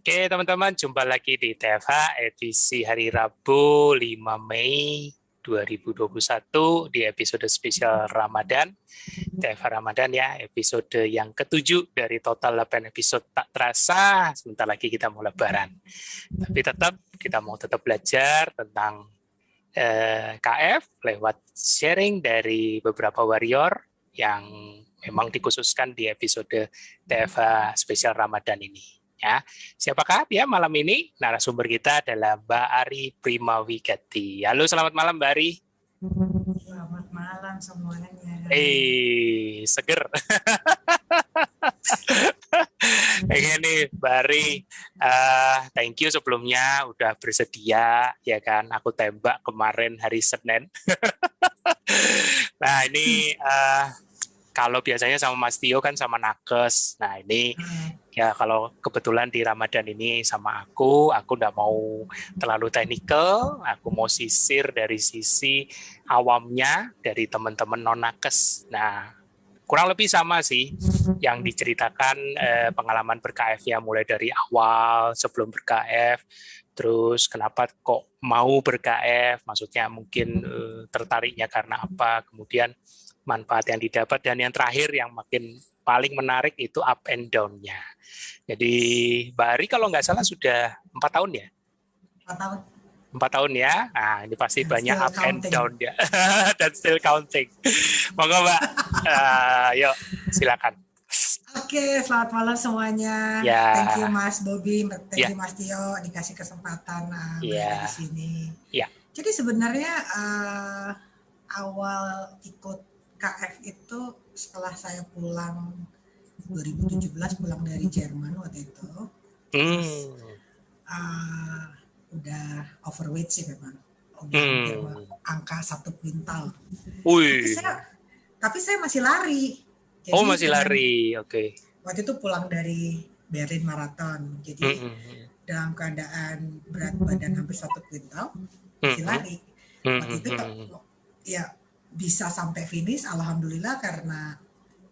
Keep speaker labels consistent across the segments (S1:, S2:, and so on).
S1: Oke, teman-teman, jumpa lagi di TFH edisi hari Rabu 5 Mei 2021 di episode spesial Ramadan. TFH Ramadan ya, episode yang ketujuh dari total 8 episode. Tak terasa, sebentar lagi kita mau lebaran. Tapi kita mau tetap belajar tentang KF lewat sharing dari beberapa warrior yang memang dikhususkan di episode TFH spesial Ramadan ini. Ya, siapakah dia malam ini? Narasumber kita adalah Mbak Ari Primawigati. Halo, selamat malam Mbak Ari.
S2: Selamat malam semuanya.
S1: Seger. Ini Mbak Ari, thank you sebelumnya udah bersedia, ya kan? Aku tembak kemarin hari Senin. Nah ini kalau biasanya sama Mas Tio kan sama Nakes. Nah ini ya kalau kebetulan di Ramadan ini sama aku nggak mau terlalu teknikal, aku mau sisir dari sisi awamnya dari teman-teman non-Nakes. Nah kurang lebih sama sih yang diceritakan pengalaman ber-KF-nya mulai dari awal sebelum ber-KF, terus kenapa kok mau ber-KF, maksudnya mungkin tertariknya karena apa, kemudian manfaat yang didapat, dan yang terakhir yang makin paling menarik itu up and down-nya. Jadi Mbak Ari kalau nggak salah sudah 4 tahun ya?
S2: 4 tahun.
S1: 4 tahun ya? Nah ini pasti
S2: Dan
S1: banyak up and
S2: counting.
S1: down ya. Dan still counting. Monggo Mbak, yuk silakan.
S2: Oke, selamat malam semuanya.
S1: Ya.
S2: Thank you Mas Bobby, thank
S1: Ya.
S2: you Mas Tio dikasih kesempatan
S1: Ya.
S2: berada di sini.
S1: Ya.
S2: Jadi sebenarnya awal ikut KF itu setelah saya pulang 2017 pulang dari Jerman waktu itu. Terus, udah overweight sih memang. Angka 1 kuintal. Tapi saya masih lari.
S1: Jadi, masih lari, oke.
S2: Waktu itu pulang dari Berlin Marathon, jadi dalam keadaan berat badan hampir 1 kuintal, masih lari. Waktu itu ya bisa sampai finish, alhamdulillah karena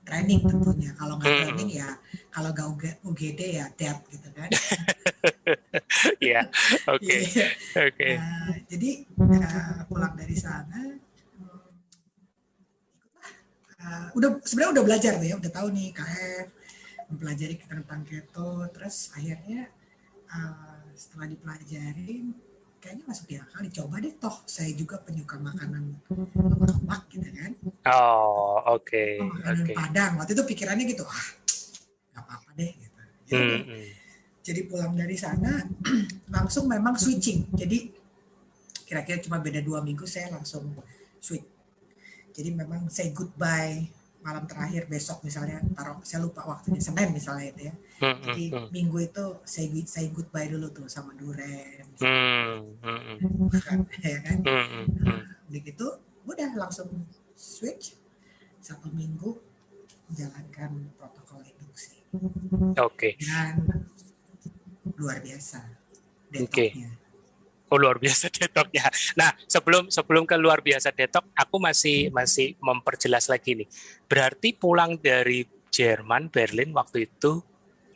S2: training tentunya. Kalau nggak training ya, kalau nggak UGD ya dead gitu kan.
S1: Iya, oke.
S2: Jadi pulang dari sana, sebenarnya udah belajar ya, udah tahu nih KF, mempelajari tentang keto, terus akhirnya setelah dipelajarin kayaknya masuk di akal, dicoba deh, toh saya juga penyuka makanan lemak gitu kan.
S1: Oke.
S2: Makanan Padang, waktu itu pikirannya gitu, nggak apa-apa deh gitu. Jadi pulang dari sana langsung memang switching, jadi kira-kira cuma beda 2 minggu saya langsung switch. Jadi memang say goodbye malam terakhir, besok misalnya taruh, saya lupa waktunya, Senin misalnya itu ya. Jadi minggu itu say goodbye dulu tuh sama duren. Ya kan? Begitu udah langsung switch 1 minggu menjalankan protokol induksi.
S1: Oke.
S2: Dan luar biasa detoxnya.
S1: Luar biasa detoxnya. Nah, sebelum ke luar biasa detox, aku masih memperjelas lagi nih. Berarti pulang dari Jerman, Berlin waktu itu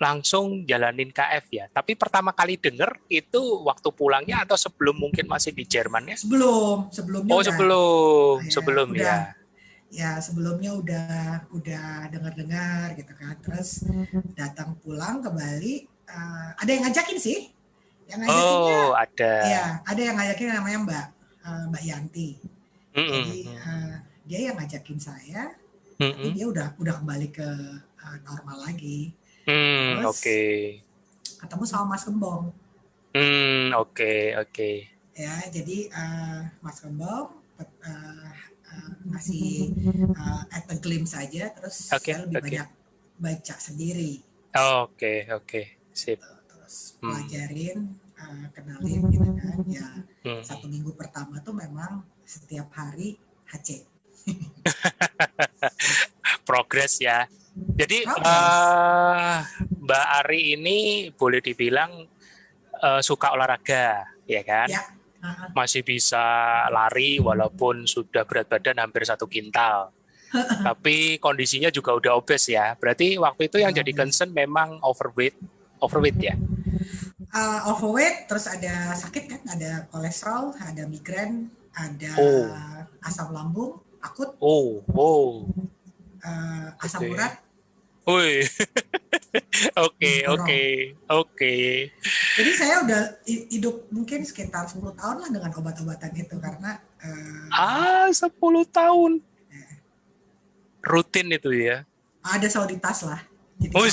S1: langsung jalanin KF ya. Tapi pertama kali dengar itu waktu pulangnya atau sebelum mungkin masih di Jerman ya?
S2: Sebelumnya.
S1: Sebelum ya.
S2: Ya, sebelumnya udah dengar-dengar gitu kan. Terus datang pulang ke Bali, ada yang ngajakin sih. Yang ngajakinnya,
S1: ada.
S2: Ya, ada yang ngajakin namanya Mbak Yanti. Jadi dia yang ngajakin saya, tapi dia udah kembali ke normal lagi. Terus ketemu sama Mas Gembong.
S1: Oke.
S2: Ya, jadi Mas Gembong ngasih at a glimpse saja, terus saya lebih banyak baca sendiri.
S1: Oke. Sip.
S2: Terus pelajarin, kenalin gitu kan. Ya, 1 minggu pertama tuh memang setiap hari HC.
S1: Progres ya. Jadi Mbak Ari ini boleh dibilang suka olahraga, ya kan?
S2: Ya.
S1: Masih bisa lari walaupun sudah berat badan hampir 1 kintal. Tapi kondisinya juga udah obes ya. Berarti waktu itu yang jadi concern memang overweight ya?
S2: Overweight, terus ada sakit kan, ada kolesterol, ada migrain, ada
S1: Oh,
S2: asam lambung akut,
S1: oh, oh.
S2: asam
S1: Oke.
S2: urat,
S1: Wih, oke,
S2: flu
S1: oke,
S2: burung.
S1: oke.
S2: Jadi saya udah hidup mungkin sekitar 10 tahun lah dengan obat-obatan itu karena
S1: 10 tahun. Rutin itu ya.
S2: ada sauditas lah. Jadi
S1: Oh,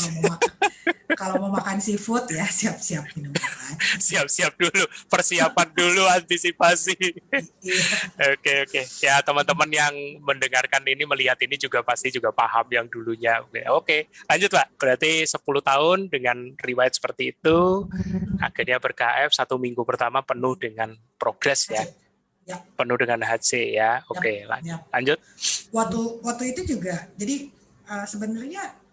S2: kalau mau makan seafood ya siap-siap minum obat.
S1: siap-siap dulu, persiapan dulu, antisipasi.
S2: Iya,
S1: Oke, oke. Ya, teman-teman yang mendengarkan ini, melihat ini juga pasti juga paham yang dulunya. Oke, lanjut Pak. Berarti 10 tahun dengan riwayat seperti itu, akhirnya ber-KF 1 minggu pertama penuh dengan progres ya.
S2: HC. Ya,
S1: Penuh dengan HC ya.
S2: ya,
S1: Oke,
S2: ya.
S1: lanjut.
S2: Waktu itu juga. Jadi sebenarnya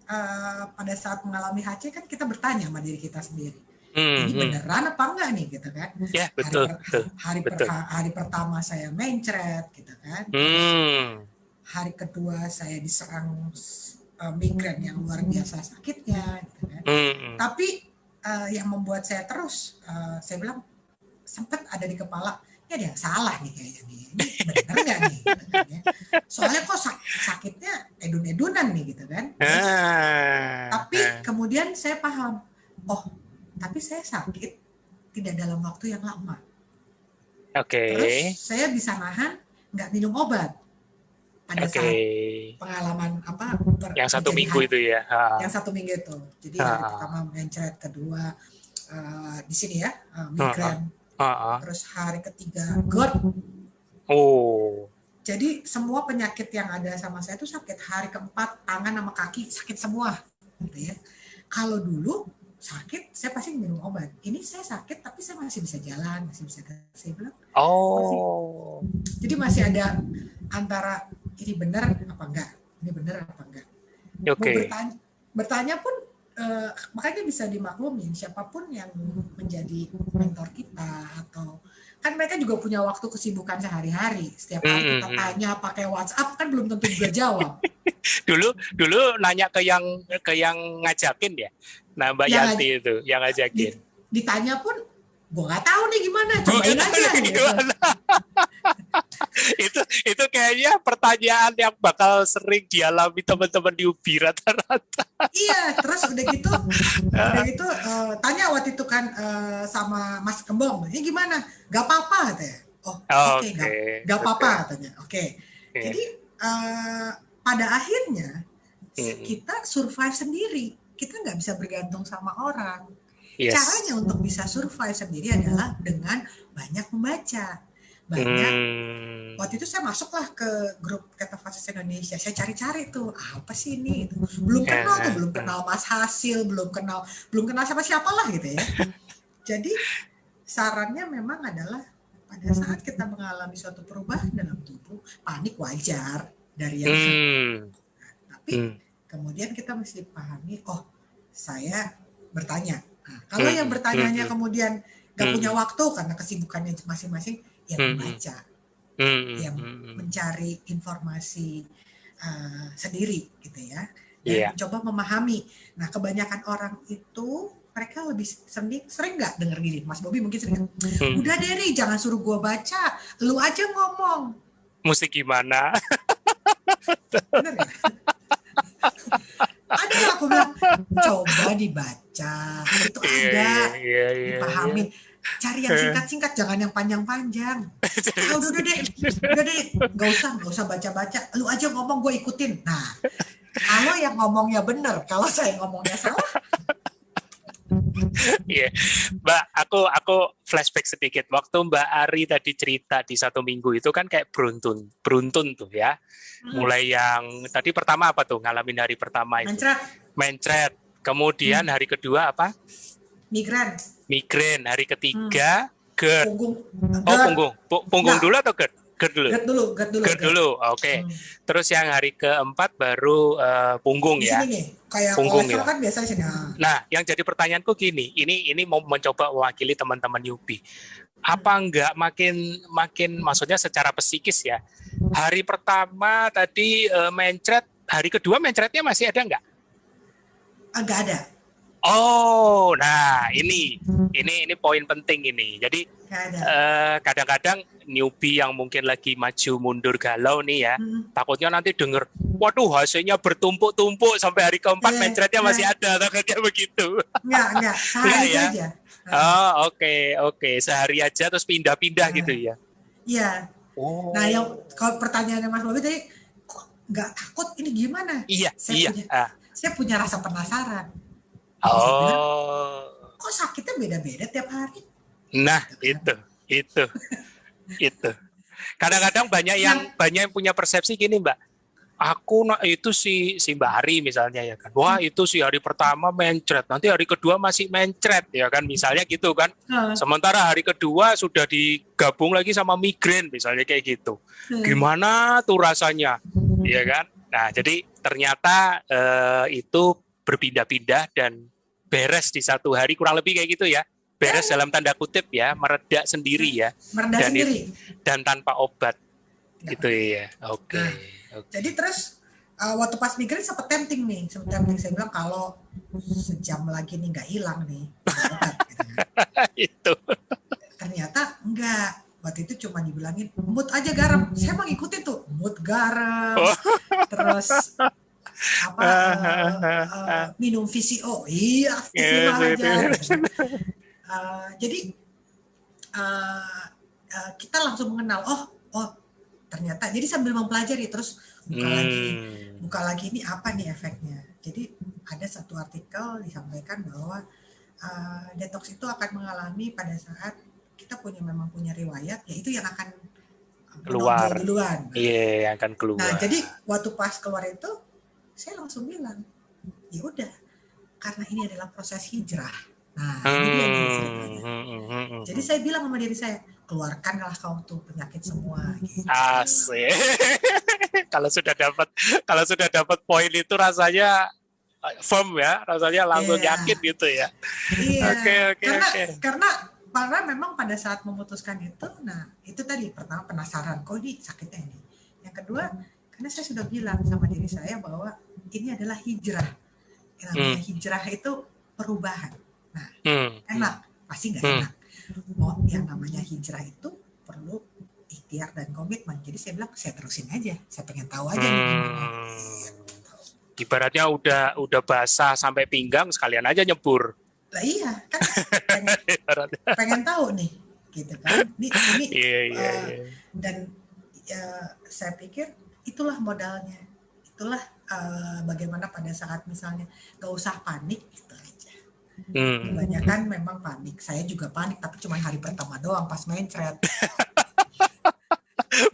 S2: pada saat mengalami HC kan kita bertanya sama diri kita sendiri.
S1: Hmm,
S2: Ini
S1: hmm.
S2: beneran apa enggak nih gitu kan?
S1: Ya, betul, betul, betul.
S2: Hari pertama saya mencret gitu kan. Terus
S1: Hmm,
S2: hari kedua saya diserang migrain yang luar biasa sakitnya gitu kan.
S1: hmm.
S2: Tapi yang membuat saya terus saya bilang sempat ada di kepala, ya ada yang salah nih kayaknya nih, ini benar nggak nih gitu kan, ya. Soalnya kok sakitnya edun-edunan nih gitu kan. Terus tapi kemudian saya paham, oh tapi saya sakit tidak dalam waktu yang lama.
S1: Oke,
S2: Terus saya bisa nahan nggak minum obat pada
S1: oke.
S2: saat pengalaman
S1: Yang 1 minggu itu ya.
S2: yang 1 minggu itu. Jadi hari pertama mencret, kedua di sini ya migrain, terus hari ketiga GERD.
S1: Oh,
S2: Jadi semua penyakit yang ada sama saya itu sakit. Hari keempat tangan sama kaki sakit semua, gitu ya. Kalau dulu sakit saya pasti minum obat. Ini saya sakit tapi saya masih bisa jalan, masih bisa. Saya bilang,
S1: oh.
S2: jadi masih ada antara ini benar apa enggak, ini benar apa enggak. Mau bertanya pun makanya bisa dimaklumin siapapun yang menjadi mentor kita, atau kan mereka juga punya waktu kesibukan sehari-hari. Setiap hari kita tanya pakai WhatsApp kan belum tentu juga jawab.
S1: dulu nanya ke yang ngajakin ya. Nah, Mbak Yanti itu yang ngajakin.
S2: Ditanya pun gue nggak tahu nih gimana, cobain aja gitu.
S1: itu kayaknya pertanyaan yang bakal sering dialami teman-teman di UBI rata-rata.
S2: Iya, terus udah gitu tanya waktu itu kan sama Mas Kembang, ini gimana? Gak apa-apa katanya. Oh, oke, gak apa-apa katanya. Oke. Jadi pada akhirnya kita survive sendiri. Kita nggak bisa bergantung sama orang. Yes. Caranya untuk bisa survive sendiri adalah dengan banyak membaca. Banyak. Waktu itu saya masuklah ke grup Ketofasis Indonesia. Saya cari-cari tuh, apa sih ini? Belum kenal Mas Hasil, belum kenal siapa-siapa lah gitu ya. Jadi sarannya memang adalah pada saat kita mengalami suatu perubahan dalam tubuh, panik wajar dari yang tapi kemudian kita mesti pahami, oh saya bertanya. Nah, kalau yang bertanyanya kemudian gak punya waktu karena kesibukannya masing-masing, ya membaca, yang mencari informasi sendiri gitu ya, dan mencoba memahami. Nah, kebanyakan orang itu mereka lebih sering nggak denger gini, Mas Bobi mungkin sering. Udah deh, jangan suruh gue baca, lu aja ngomong.
S1: Mesti gimana?
S2: Bener ya? Ada aku bilang, coba dibaca, itu ada, dipahamin. Cari yang singkat-singkat, jangan yang panjang-panjang. Udah deh, gak usah baca-baca, lu aja ngomong, gue ikutin. Nah, kalau yang ngomongnya bener, kalau saya ngomongnya salah.
S1: Iya, Mbak, aku flashback sedikit. Waktu Mbak Ari tadi cerita di 1 minggu itu kan kayak beruntun tuh ya. Mulai yang tadi pertama apa tuh, ngalamin hari pertama itu? Mencret. Kemudian hari kedua apa?
S2: Migrain.
S1: Hari ketiga GERD.
S2: Punggung
S1: dulu atau GERD?
S2: GERD
S1: dulu. Oke. Terus yang hari keempat baru punggung
S2: di
S1: ya.
S2: Sini nih, kayak
S1: punggung
S2: ya. Kan biasa sini.
S1: Nah, yang jadi pertanyaanku gini, ini mau mencoba mewakili teman-teman UBI. Apa enggak makin maksudnya secara psikis ya. Hari pertama tadi mencret, hari kedua mencretnya masih ada enggak?
S2: Enggak ada.
S1: Oh, nah Nah, ini poin penting ini. Jadi kadang-kadang newbie yang mungkin lagi maju mundur galau nih ya, takutnya nanti denger, waduh hasilnya bertumpuk-tumpuk sampai hari keempat mencretnya masih ada, takutnya begitu.
S2: Enggak, sehari
S1: ya?
S2: aja.
S1: Oh, oke. Sehari aja terus pindah-pindah gitu ya?
S2: Iya. Oh. Nah, yang kalau pertanyaannya Mas Bobi tadi, kok nggak takut ini gimana?
S1: Iya.
S2: Saya punya rasa penasaran.
S1: Oh.
S2: Kok sakitnya beda-beda tiap hari?
S1: Nah, itu. Kadang-kadang banyak yang punya persepsi gini, Mbak. Aku itu si Mbak Ari misalnya ya kan. Wah, itu si hari pertama mencret, nanti hari kedua masih mencret ya kan, misalnya gitu kan. Sementara hari kedua sudah digabung lagi sama migrain misalnya kayak gitu. Gimana tuh rasanya? Ya kan? Nah, jadi ternyata itu berpindah-pindah dan beres di satu hari, kurang lebih kayak gitu ya. Beres dalam tanda kutip ya, meredak sendiri ya. Dan tanpa obat. Gitu ya. Oke.
S2: Jadi terus waktu pas migrain sempat tempting saya bilang kalau sejam lagi nih nggak hilang nih obat, gitu kan.
S1: Itu
S2: ternyata enggak, waktu itu cuma dibilangin mut aja garam, saya mau ngikutin tuh mut garam, terus minum VCO, aja gitu. Jadi kita langsung mengenal oh ternyata, jadi sambil mempelajari terus buka lagi ini apa nih efeknya. Jadi ada satu artikel disampaikan bahwa detox itu akan mengalami pada saat kita memang punya riwayat, yaitu yang akan
S1: keluar
S2: duluan.
S1: Iya, yang akan keluar.
S2: Nah, jadi waktu pas keluar itu saya langsung bilang, ya udah, karena ini adalah proses hijrah. Nah, ini dia nih ceritanya. Jadi saya bilang sama diri saya, keluarkanlah kau tuh penyakit semua. Gitu.
S1: Asik. Kalau sudah dapat poin itu rasanya firm ya, rasanya langsung yakin gitu ya.
S2: Iya. Oke. Karena memang pada saat memutuskan itu, nah itu tadi pertama penasaran, kok ini sakitnya ini. Yang kedua, karena saya sudah bilang sama diri saya bahwa ini adalah hijrah. Yang namanya hijrah itu perubahan. Nah, enak, pasti nggak enak. Yang namanya hijrah itu perlu ikhtiar dan komitmen. Jadi saya bilang, saya terusin aja. Saya pengen tahu aja nih gimana.
S1: Ibaratnya udah basah sampai pinggang, sekalian aja nyebur.
S2: Lah iya, kan pengen tahu nih, gitu kan. Dan saya pikir itulah modalnya. Itulah bagaimana pada saat misalnya gak usah panik, gitu aja. Kebanyakan memang panik. Saya juga panik, tapi cuma hari pertama doang pas mencret.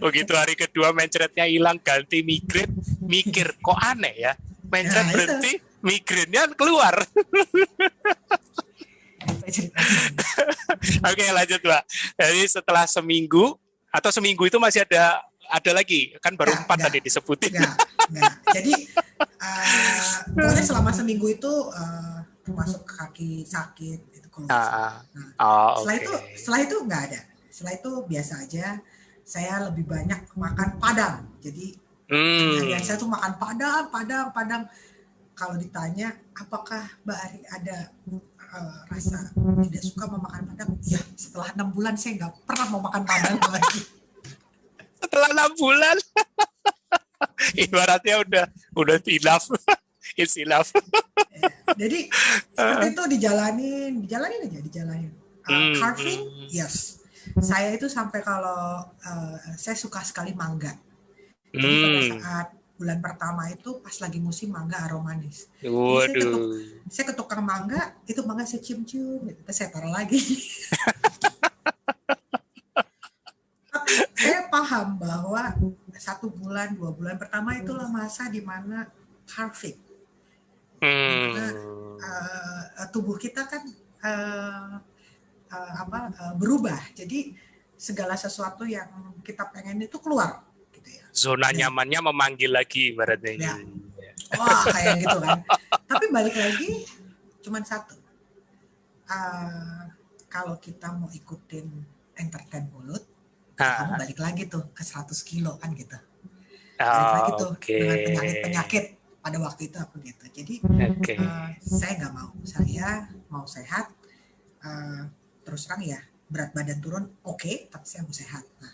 S1: Begitu hari kedua mencretnya hilang, ganti migrain, mikir kok aneh ya. Mencret berhenti, migrainnya keluar. Oke, lanjut Mbak. Jadi setelah seminggu itu masih ada lagi, kan baru 4 tadi disebutin.
S2: Enggak. Jadi pokoknya selama seminggu itu termasuk kaki sakit itu setelah itu nggak ada. Setelah itu biasa aja. Saya lebih banyak makan padang. Jadi saya tuh makan padang. Kalau ditanya apakah Mbak Ari ada rasa tidak suka mau makan padang? Ya, setelah 6 bulan saya nggak pernah mau makan padang lagi.
S1: Setelah 6 bulan, ibaratnya udah enough. It's enough.
S2: Jadi seperti itu dijalanin aja. Carving, yes. Saya itu sampai kalau saya suka sekali mangga. Jadi pada saat bulan pertama itu pas lagi musim mangga aromanis. Saya ke tukang mangga, itu mangga saya cium-cium, gitu. Terus saya taruh lagi. Tapi saya paham bahwa 1 bulan, 2 bulan pertama itulah masa di mana carving. Karena tubuh kita kan berubah. Jadi segala sesuatu yang kita pengen itu keluar.
S1: Zona nyamannya memanggil lagi ibaratnya.
S2: Ya. Wah, kayak gitu kan. Tapi balik lagi cuman satu. Kalau kita mau ikutin entertain mulut, kamu balik lagi tuh ke 100 kilo kan gitu. Balik lagi tuh dengan penyakit-penyakit. Pada waktu itu aku gitu. Jadi saya nggak mau. Saya mau sehat. terus terang ya berat badan turun oke, tapi saya mau sehat. Nah,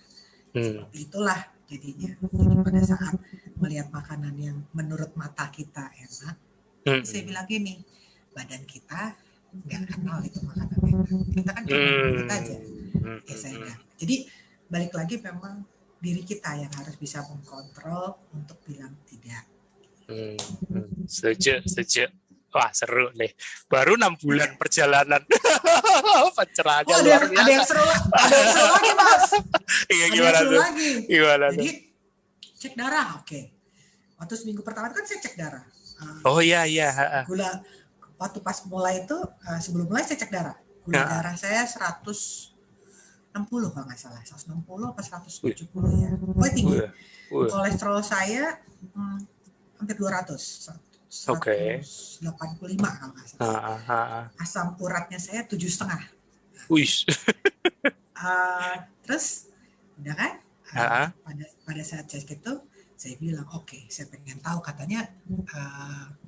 S2: seperti itulah jadinya. Jadi pada saat melihat makanan yang menurut mata kita enak, saya bilang gini, badan kita nggak kenal itu makanan enak. Kita kan cuma mulut aja. Ya saya enggak. Jadi balik lagi memang diri kita yang harus bisa mengkontrol untuk bilang tidak.
S1: Setuju. Wah, seru nih. Baru 6 bulan perjalanan. Pencerahannya luar biasa.
S2: Ada yang seru lagi, Mas.
S1: Iya, gimana tuh? Gimana
S2: Jadi, cek darah, oke. Waktu seminggu pertama kan saya cek darah.
S1: Oh iya.
S2: Gula, waktu pas mulai itu, sebelum mulai saya cek darah. Gula darah saya 160 kalau nggak salah. 160 apa 170 ya. Pokoknya tinggi. Kolesterol saya hampir 200. 185 kalau nggak salah. Asam uratnya saya 7,5.
S1: Wih.
S2: Terus udah kan? Pada saat cek itu saya bilang oke, saya pengen tahu katanya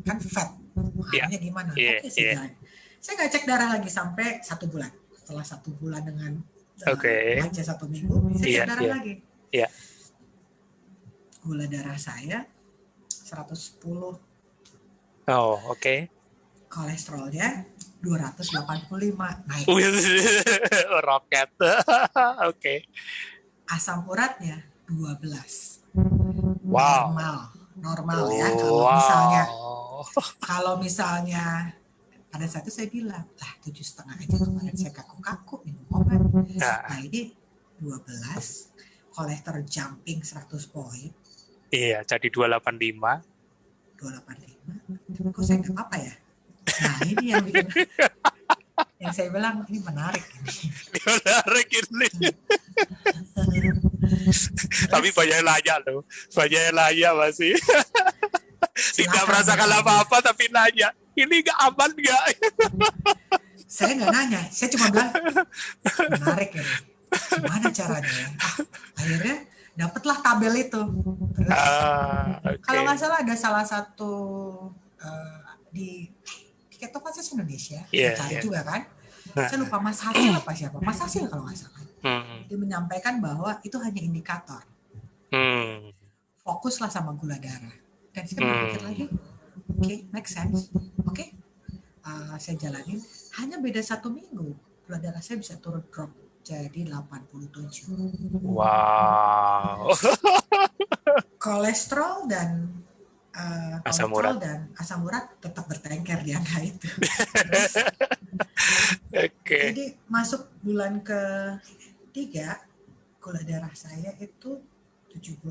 S2: kan fat, makanya gimana? Oke, saya jalan. Saya nggak cek darah lagi sampai 1 bulan. Setelah 1 bulan dengan baca 1 minggu, saya cek darah lagi. Gula darah saya 110.
S1: Oh, oke.
S2: Kolesterolnya 285 naik.
S1: Roket. Oke.
S2: Asam uratnya 12.
S1: Wow.
S2: Normal ya. Kalau misalnya pada saat itu saya bilang, 7,5 aja kemarin saya kaku-kaku minum obat. Nah ini 12, kolesterol jumping 100 poin.
S1: Iya, jadi 285.
S2: Tapi kok saya nggak apa-apa ya? Nah ini yang bikin, yang saya bilang ini menarik ini.
S1: Tapi banyak nanya loh, masih. Tidak merasakan apa-apa tapi nanya, ini nggak aman nggak?
S2: Saya nggak nanya, saya cuma bilang menarik ini. Gimana caranya ya? Akhirnya dapatlah tabel itu. Terus, kalau nggak salah ada salah satu di Ketofasis Indonesia, saya cari juga kan. Saya lupa Mas Hasil apa siapa, Mas Hasil kalau nggak salah. Dia menyampaikan bahwa itu hanya indikator. Fokuslah sama gula darah. Dan saya berpikir lagi, oke, make sense. Oke, saya jalanin. Hanya beda 1 minggu, gula darah saya bisa turun drop jadi 87.
S1: Wow.
S2: Kolesterol dan
S1: asam
S2: urat tetap bertengker di angka itu. Jadi masuk bulan ke-3, gula darah saya itu 76.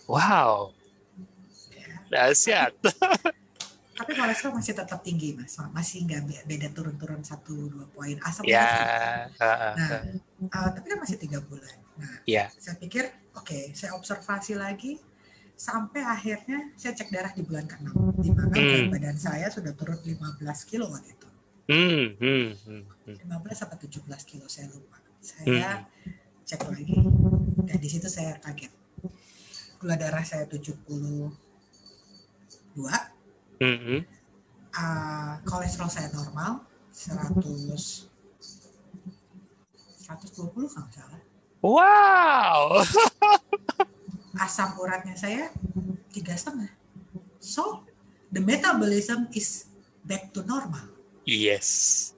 S1: Wow. Dahsyat.
S2: Tapi kolesterol masih tetap tinggi, Mas. Masih nggak beda turun-turun 1-2 poin. Asam
S1: urat.
S2: Tapi kan masih 3 bulan. Nah, saya pikir, oke, saya observasi lagi sampai akhirnya saya cek darah di bulan ke-6. Di mana berat badan saya sudah turun 15 kilo waktu itu. 15 sampai 17 kilo, saya lupa. Saya cek lagi, dan di situ saya kaget. Gula darah saya 72. Kolesterol saya normal 120 kalau salah.
S1: Wow.
S2: Asam uratnya saya 3,5. So the metabolism is back to normal.
S1: Yes.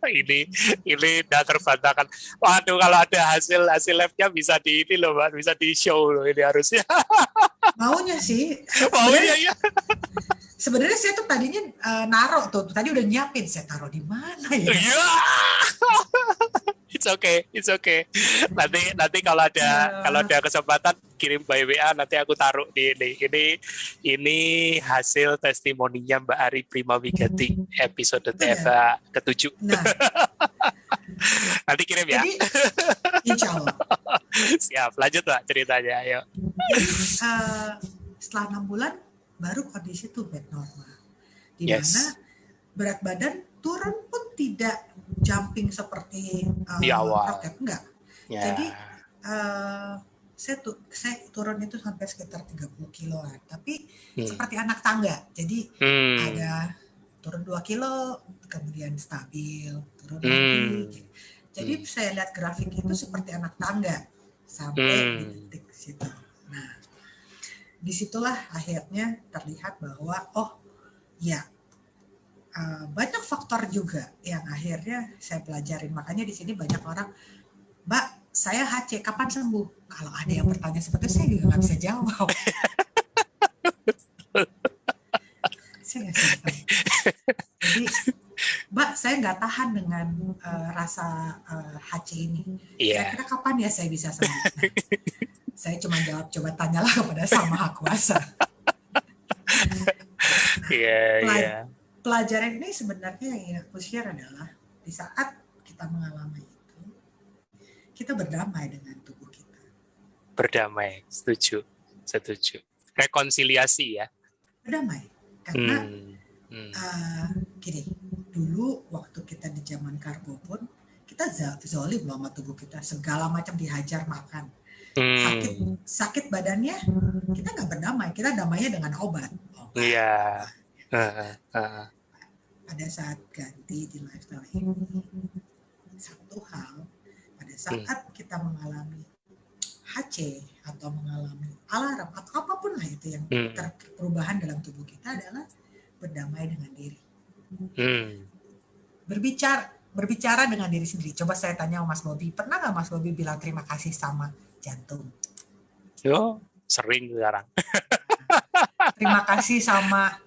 S1: ini udah terbantahkan. Waduh, kalau ada hasil labnya bisa di ini loh, Mbak, bisa di show loh ini harusnya.
S2: Maunya sih.
S1: Maunya ya.
S2: Sebenarnya saya tuh tadinya naruh tuh, tadi udah nyiapin, saya taruh di mana ya?
S1: It's okay. Nanti kalau ada kesempatan kirim by WA, nanti aku taruh di ini hasil testimoninya Mbak Ari Primawigati episode TFA ke-7. Nah. Nanti kirim ya.
S2: Jadi, insya Allah.
S1: Siap, lanjut Mbak ceritanya, ayo.
S2: Jadi setelah 6 bulan baru kondisi tuh back normal. Di mana berat badan turun pun tidak jumping seperti
S1: di awal.
S2: Roket, enggak. Jadi saya turun itu sampai sekitar 30 kiloan, tapi seperti anak tangga. Jadi ada turun 2 kilo, kemudian stabil, turun lagi. Jadi saya lihat grafik itu seperti anak tangga sampai di titik situ. Nah, disitulah akhirnya terlihat bahwa ya banyak faktor juga yang akhirnya saya pelajarin. Makanya di sini banyak orang, Mbak, saya HC, kapan sembuh? Kalau ada yang bertanya seperti itu, saya juga nggak bisa jawab. Saya nggak bisa jawab. Jadi, Mbak, saya nggak tahan dengan rasa HC ini. Kira-kira kapan ya saya bisa sembuh? Nah, saya cuma jawab, coba tanyalah kepada Sang Maha Kuasa. Pelajaran ini sebenarnya yang aku share adalah di saat kita mengalami itu, kita berdamai dengan tubuh kita.
S1: Berdamai, setuju. Rekonsiliasi ya.
S2: Berdamai, karena gini, dulu waktu kita di zaman karbo pun, kita zolim loh sama tubuh kita, segala macam dihajar makan. Sakit badannya, kita nggak berdamai, kita damainya dengan obat.
S1: Iya.
S2: Pada saat ganti di lifestyle ini, satu hal, pada saat kita mengalami HC atau mengalami alarm atau apapun lah itu yang perubahan dalam tubuh kita adalah berdamai dengan diri. Berbicara dengan diri sendiri. Coba saya tanya sama Mas Bobi, pernah nggak Mas Bobi bilang terima kasih sama jantung?
S1: Sering sekarang.
S2: Terima kasih sama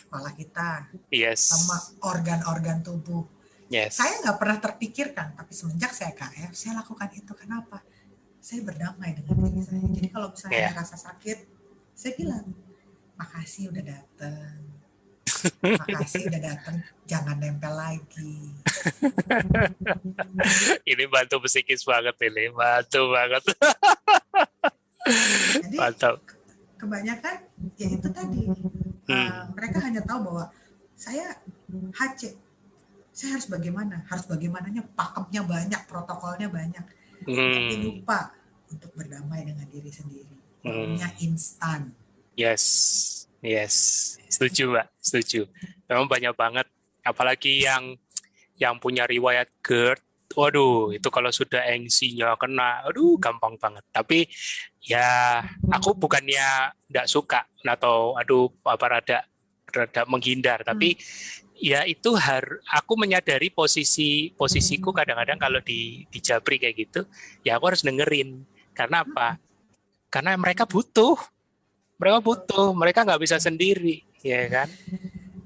S2: kepala kita,
S1: yes.
S2: sama organ-organ tubuh.
S1: Yes.
S2: Saya nggak pernah terpikirkan, tapi semenjak saya KF, saya lakukan itu. Kenapa? Saya berdamai dengan diri saya. Jadi kalau misalnya ada rasa sakit, saya bilang, makasih udah datang. Makasih udah datang, jangan nempel lagi.
S1: Ini bantu psikis banget ini, bantu banget.
S2: Jadi kebanyakan ya itu tadi, mereka hanya tahu bahwa saya HC, saya harus bagaimananya, pakemnya banyak, protokolnya banyak, tapi lupa untuk berdamai dengan diri sendiri. Maunya instan.
S1: Yes, setuju Mbak, setuju. Memang banyak banget, apalagi yang punya riwayat GERD. Waduh, itu kalau sudah engsinya kena, gampang banget. Tapi ya, aku bukannya nggak suka atau rada menghindar. Tapi ya itu aku menyadari posisiku kadang-kadang kalau di Jabri kayak gitu, ya aku harus dengerin. Karena apa? Karena mereka butuh, mereka nggak bisa sendiri, ya kan?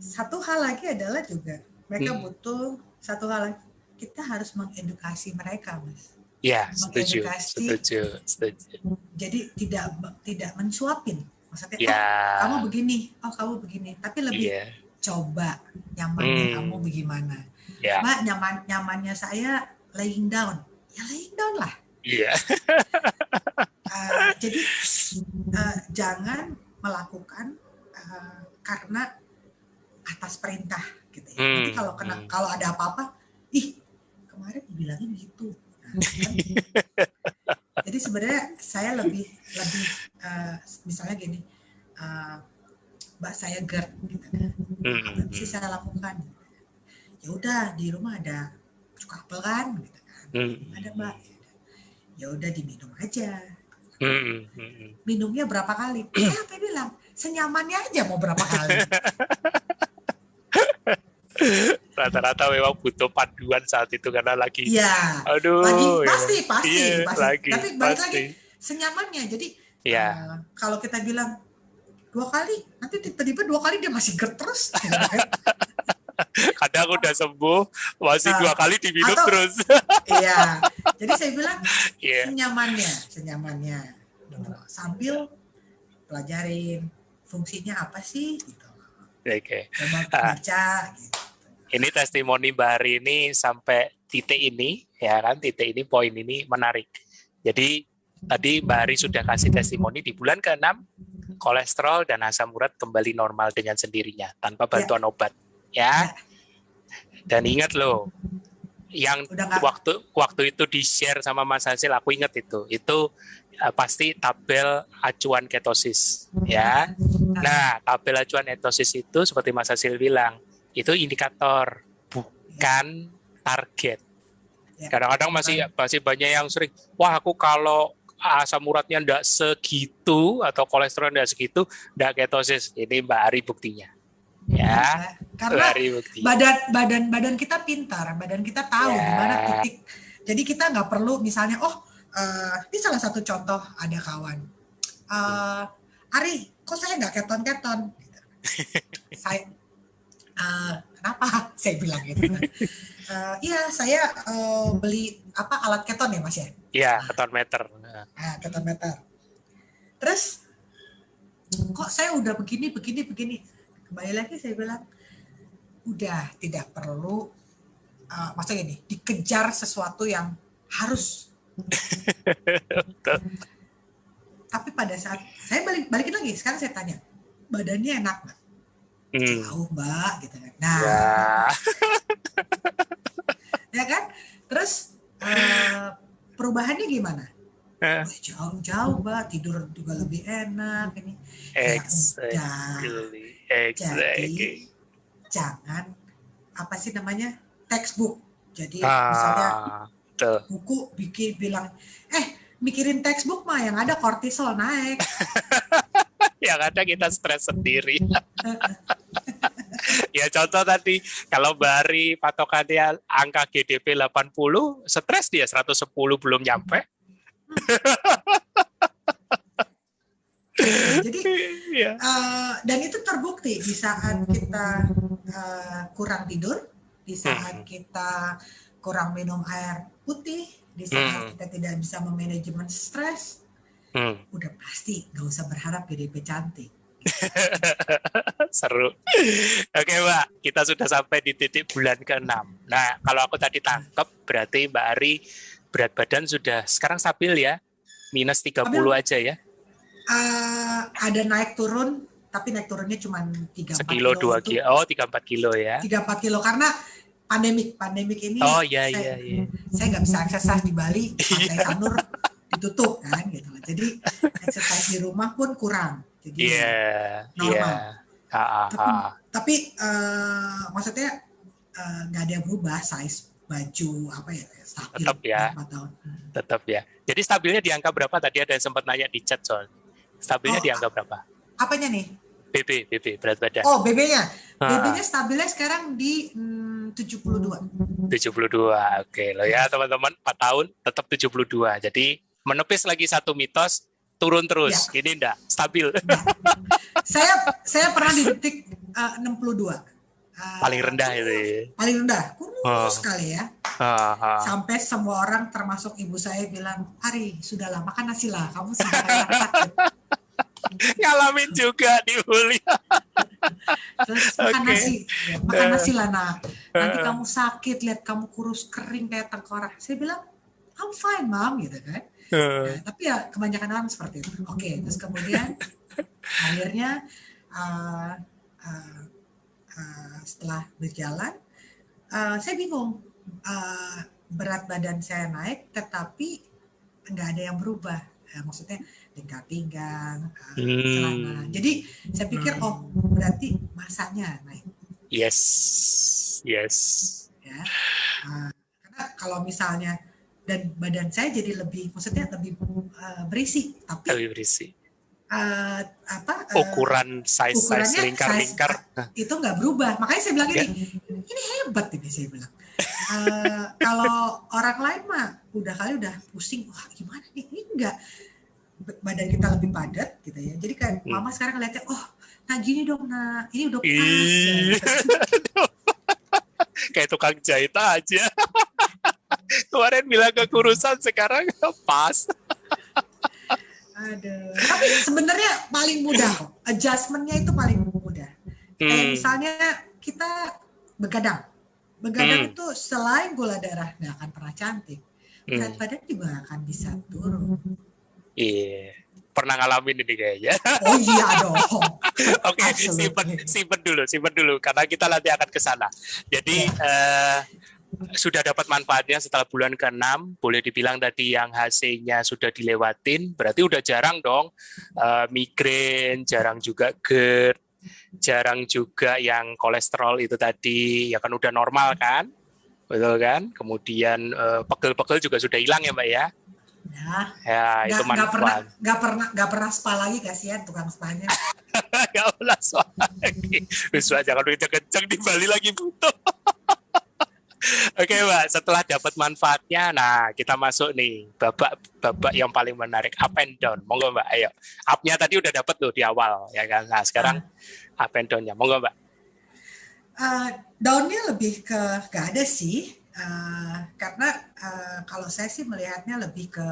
S2: Satu hal lagi adalah juga mereka butuh satu hal lagi. Kita harus mengedukasi mereka, Mas.
S1: Ya, setuju.
S2: Jadi tidak mensuapin. Maksudnya, kamu begini, tapi lebih coba nyamannya kamu bagaimana. Mbak, nyamannya saya laying down. Ya laying down lah.
S1: Iya.
S2: Jadi jangan melakukan karena atas perintah gitu ya. Jadi kalau ada apa-apa, kemarin dibilangnya begitu. Jadi sebenarnya saya lebih misalnya gini, Mbak saya GERD gitu kan. Apa sih saya lakukan? Ya udah di rumah ada cuka apel kan gitu kan. Ada Mbak. Ya udah diminum aja. Minumnya berapa kali? Saya apa bilang? Senyamannya aja mau berapa kali.
S1: Rata-rata memang butuh panduan saat itu karena lagi
S2: pasti
S1: lagi,
S2: tapi balik lagi senyamannya. Jadi kalau kita bilang 2 kali, nanti tiba-tiba 2 kali dia masih GERD terus.
S1: Kadang udah sembuh masih 2 kali diminum terus.
S2: Iya, jadi saya bilang senyamannya sambil pelajarin fungsinya apa sih gitu. Coba baca gitu.
S1: Ini testimoni Mbak Hari ini sampai titik ini, ya kan, poin ini menarik. Jadi tadi Mbak Hari sudah kasih testimoni di bulan ke-6, kolesterol dan asam urat kembali normal dengan sendirinya, tanpa bantuan obat. Ya. Dan ingat loh, yang waktu itu di-share sama Mas Hasil, aku ingat itu pasti tabel acuan ketosis. Ya. Nah, tabel acuan ketosis itu seperti Mas Hasil bilang, Itu indikator,
S2: Ya,
S1: bukan target.
S2: ya.
S1: Kadang-kadang masih banyak yang sering, wah aku kalau asam uratnya enggak segitu atau kolesterol enggak segitu, enggak ketosis. Ini Mbak Ari buktinya. Ya,
S2: Enggak.
S1: Mbak
S2: Karena
S1: Ari buktinya.
S2: badan kita pintar, badan kita tahu di mana
S1: Ya.
S2: titik. Jadi kita nggak perlu misalnya, ini salah satu contoh ada kawan. Ari, kok saya nggak keton-keton? Saya, kenapa? Saya bilang gitu kan. Iya, saya beli alat keton ya Mas ya?
S1: Iya, keton meter.
S2: Keton meter. Terus, kok saya udah begini. Kembali lagi saya bilang, udah tidak perlu, maksudnya gini, dikejar sesuatu yang harus. Tapi pada saat saya balikin lagi, sekarang saya tanya, badannya enak nggak? Jauh Mbak, gitu kan. Nah, ya kan? Terus perubahannya gimana? Jauh Mbak, tidur juga lebih enak ini.
S1: Exactly.
S2: Jadi jangan textbook. Jadi misalnya buku bilang, mikirin textbook mah yang ada kortisol naik.
S1: Yang ada kita stres sendiri. Ya contoh tadi, kalau Mbak Ari patokannya angka GDP 80, stres dia 110 belum nyampe.
S2: Jadi dan itu terbukti di saat kita kurang tidur, di saat kita kurang minum air putih, di saat kita tidak bisa memanajemen stres, udah pasti nggak usah berharap GDP cantik.
S1: Seru. Oke Mbak, kita sudah sampai di titik bulan ke-6. Nah, kalau aku tadi tangkap, berarti Mbak Ari berat badan sudah sekarang stabil ya? Minus 30 aja ya?
S2: Ada naik turun, tapi naik turunnya cuma 3-4
S1: kilo. 2 kilo. Oh, 3-4 kilo ya?
S2: 3-4 kilo, karena pandemik ini saya nggak bisa exercise di Bali, Pantai Sanur ditutup kan gitu. Jadi exercise di rumah pun kurang. Jadi normal. Tapi maksudnya nggak ada yang berubah, size baju stabil.
S1: Tetap ya. 4 tahun. Tetap ya. Jadi stabilnya di angka berapa? Tadi ada yang sempat nanya di chat soal. Stabilnya di angka berapa?
S2: Apanya nih?
S1: BB berat badan.
S2: Oh, BB-nya. BB-nya stabilnya sekarang di 72.
S1: 72. Oke, loh ya teman-teman, 4 tahun tetap 72. Jadi menepis lagi satu mitos, turun terus. Ya. Ini enggak stabil. Nah,
S2: saya pernah di detik 62.
S1: Paling rendah itu.
S2: Paling rendah. Kurus sekali ya. Sampai semua orang termasuk ibu saya bilang, "Ari, sudahlah makan nasi lah, kamu sudah sakit."
S1: Ngalamin juga di Uli.
S2: Terus makan nasi lah nak. Nanti kamu sakit, lihat kamu kurus kering kayak tengkorak. Saya bilang, "I'm fine mom," gitu kan. Nah, tapi ya kebanyakan orang seperti itu. Oke, terus kemudian akhirnya setelah berjalan, saya bingung. Berat badan saya naik, tetapi nggak ada yang berubah. Maksudnya lingkar pinggang, celana. Jadi saya pikir, berarti masanya naik.
S1: Yes.
S2: Ya, karena kalau misalnya dan badan saya jadi lebih berisi, tapi
S1: lebih berisi. Ukuran size lingkar-lingkar
S2: itu nggak berubah. Makanya saya bilang ini hebat ini saya bilang. Kalau orang lain mah udah pusing, wah gimana nih, ini enggak, badan kita lebih padat gitu ya. Jadi kayak mama sekarang ngeliatnya, nah gini dong nah, ini udah pas.
S1: Kayak tukang jahit aja. Kemarin bilang kekurusan, sekarang pas.
S2: Aduh. Tapi sebenarnya paling mudah kok. Adjustment-nya itu paling mudah. Kayak misalnya kita begadang. Begadang itu selain gula darah nggak akan pernah cantik, berat badan juga akan bisa turun.
S1: Iya, pernah ngalamin ini kayaknya.
S2: Oh iya dong.
S1: Oke, simpen dulu, karena kita nanti akan ke sana. Jadi sudah dapat manfaatnya setelah bulan ke-6, boleh dibilang tadi yang HC-nya sudah dilewatin, berarti udah jarang dong migrain, jarang juga GERD, jarang juga yang kolesterol itu tadi, ya kan udah normal kan, betul kan? Kemudian pegel-pegel juga sudah hilang ya Mbak ya? Ya itu manfaat.
S2: Nggak pernah spa lagi, kasihan tukang spanya.
S1: Nggak pernah spa lagi. Wis jangan kenceng-kenceng di Bali lagi butuh. Oke Mbak, setelah dapat manfaatnya, nah kita masuk nih babak yang paling menarik, up and down. Monggo Mbak, ayo. Up-nya tadi udah dapat tuh di awal, ya kan? Nah sekarang up and down-nya, monggo Mbak.
S2: Down-nya lebih ke nggak ada sih, karena kalau saya sih melihatnya lebih ke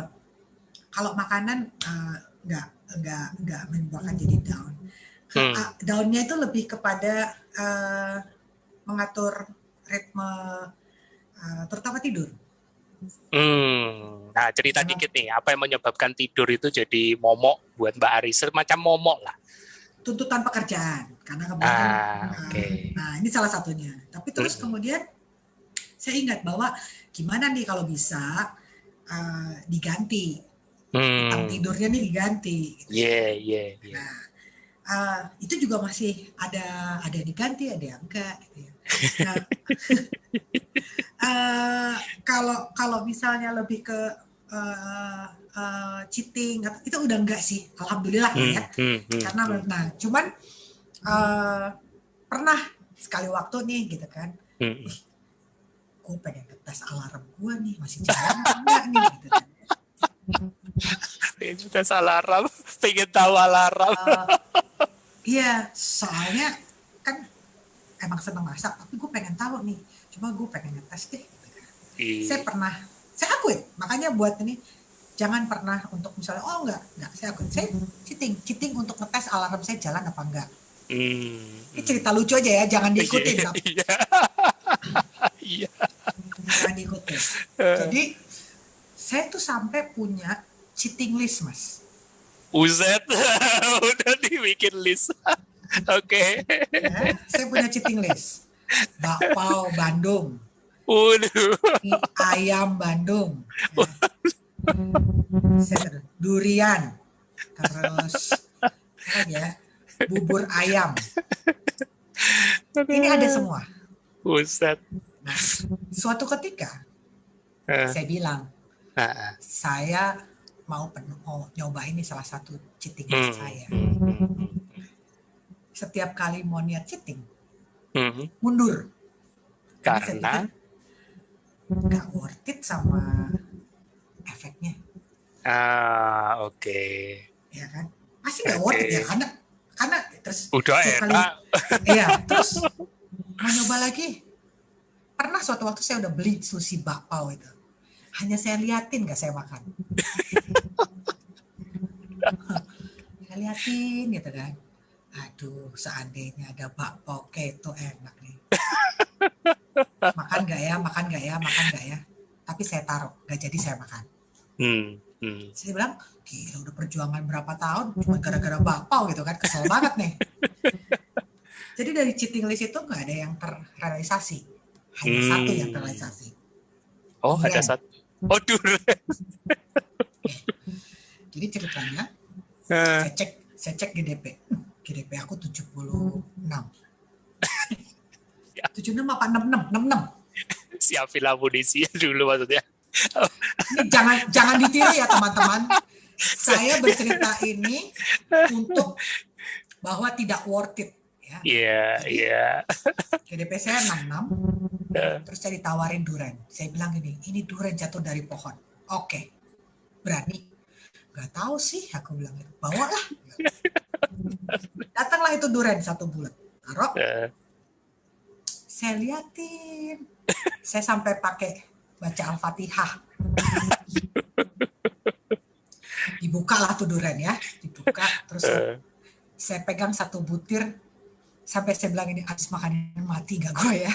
S2: kalau makanan nggak menyebabkan jadi down. Down-nya itu lebih kepada mengatur ritme terutama tidur.
S1: Nah cerita dikit nih, apa yang menyebabkan tidur itu jadi momok buat Mbak Aris, semacam momok lah.
S2: Tuntutan pekerjaan, karena kemudian,
S1: okay.
S2: Nah ini salah satunya. Tapi terus kemudian saya ingat bahwa gimana nih kalau bisa diganti, tidurnya nih diganti. Gitu.
S1: Yeah.
S2: Nah itu juga masih ada yang diganti, ada yang enggak. Gitu ya. Kalau misalnya lebih ke cheating itu udah enggak sih, alhamdulillah ya. Karena cuman pernah sekali waktu nih gitu kan, gue pengen ngetes alarm gue nih masih jalan enggak nih gitu kan.
S1: Pengen ngetes alarm, pengen tahu alarm.
S2: Iya, soalnya kan emang seneng masak, tapi gue pengen tahu nih, cuma gue pengen ngetes deh. Saya akuin, makanya buat ini jangan pernah untuk misalnya enggak saya akuin, saya cheating untuk ngetes alarm saya jalan apa enggak. Ini cerita lucu aja ya, jangan diikutin.
S1: Iya.
S2: Jangan diikutin. Jadi saya tuh sampai punya cheating list, Mas.
S1: Uzet, udah dibikin list. Oke.
S2: Ya, saya punya cheating list. Bakpao Bandung. Ayam Bandung. Ya. Durian. Terus apa ya? Bubur ayam. Ini ada semua.
S1: Uzet.
S2: Nah, suatu ketika saya bilang, saya mau nyobain ini salah satu cheating list saya. Setiap kali mau niat cheating, mundur.
S1: Karena
S2: nggak worth it sama efeknya.
S1: Oke.
S2: Ya kan? Pasti nggak worth it ya, karena terus
S1: udah enak.
S2: Iya, terus mau nyoba lagi. Pernah suatu waktu saya udah beli sushi bakpao itu. Hanya saya liatin, nggak saya makan. Saya liatin gitu kan. Aduh, seandainya ada bakpao keto enak nih. Makan nggak ya? Tapi saya taruh, nggak jadi saya makan. Saya bilang, gila udah perjuangan berapa tahun, cuma gara-gara bakpao gitu kan, kesel banget nih. Jadi dari cheating list itu nggak ada yang terrealisasi, hanya satu yang terrealisasi.
S1: Oh, durian. Ada satu. Oh, durian.
S2: Jadi ceritanya, saya cek GDP. GDP aku 76. 76 apa 66?
S1: Siapin amunisi dulu maksudnya.
S2: Ini jangan ditiru ya teman-teman. Saya bercerita ini untuk bahwa tidak worth it.
S1: Iya.
S2: GDP saya 66. Terus saya ditawarin durian. Saya bilang ini durian jatuh dari pohon. Oke, berani? Gak tahu sih, aku bilang gitu. Bawalah. Datanglah itu durian 1 bulat. Taruh. Saya liatin. Saya sampai pakai baca Al-Fatihah. Dibukalah tuh durian ya. Dibuka. Terus saya pegang 1 butir. Sampai saya bilang ini habis makan mati gak gue ya.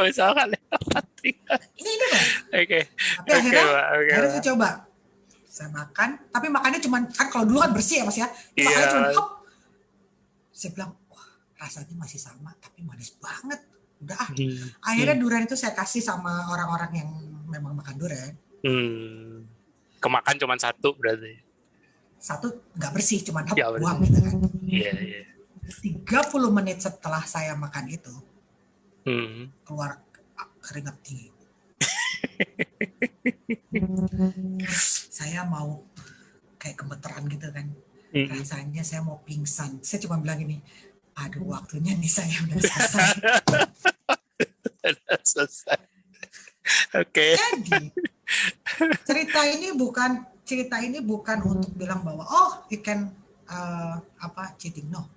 S1: Misalkan mati.
S2: Ini Bang.
S1: Oke.
S2: Tapi akhirnya saya coba. Saya makan. Tapi makannya cuma, kan kalau dulu kan bersih ya Mas ya. Makannya cuma hop. Saya bilang, rasanya masih sama tapi manis banget. Udah akhirnya durian itu saya kasih sama orang-orang yang memang makan durian.
S1: Kemakan cuma 1 berarti.
S2: 1 nggak bersih, cuma buang gitu kan.
S1: Iya.
S2: 30 menit setelah saya makan itu, keluar keringat dingin. Saya mau kayak gemeteran gitu kan. Rasanya saya mau pingsan. Saya cuma bilang gini, aduh waktunya nih saya udah selesai.
S1: Selesai. Oke.
S2: Jadi cerita ini bukan untuk bilang bahwa you can cheating. No.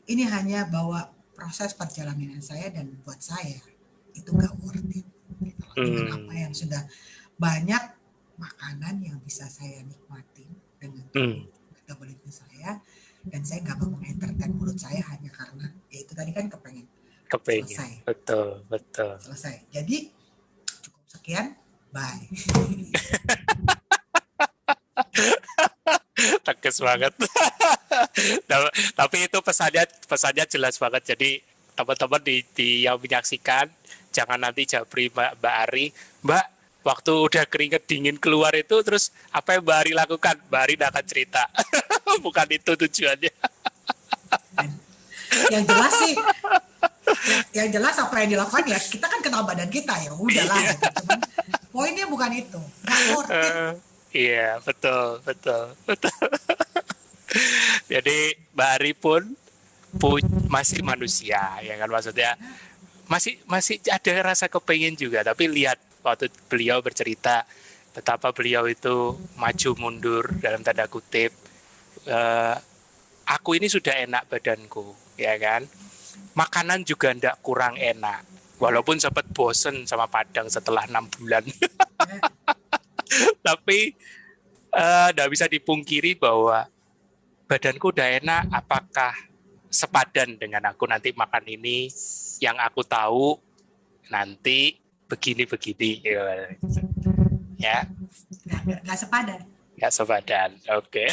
S2: Ini hanya bahwa proses perjalanan saya, dan buat saya itu nggak worth it. Gitu. Dengan apa yang sudah banyak makanan yang bisa saya nikmatin dengan metabolisme saya, dan saya nggak mau entertain mulut saya hanya karena ya itu tadi kan kepengen. Selesai.
S1: Betul.
S2: Selesai. Jadi cukup sekian. Bye.
S1: Tegas banget. Tapi itu pesannya jelas banget. Jadi teman-teman di yang menyaksikan, jangan nanti japri Mbak Ari, Mbak, waktu udah keringet dingin keluar itu, terus apa yang Mbak Ari lakukan? Mbak Ari akan cerita. Bukan itu tujuannya.
S2: Yang jelas apa yang dilakukan ya kita kan kenal badan kita, ya udahlah. Gitu. Cuman poinnya bukan itu.
S1: Iya, betul. Jadi Mbak Ari pun masih manusia, ya kan, maksudnya masih ada rasa kepengen juga. Tapi lihat waktu beliau bercerita betapa beliau itu maju mundur dalam tanda kutip. Aku ini sudah enak badanku, ya kan. Makanan juga tidak kurang enak, walaupun sempat bosen sama Padang setelah 6 bulan. Tapi tidak bisa dipungkiri bahwa badanku udah enak. Apakah sepadan dengan aku nanti makan ini? Yang aku tahu nanti begini ya.
S2: Nggak sepadan.
S1: Oke.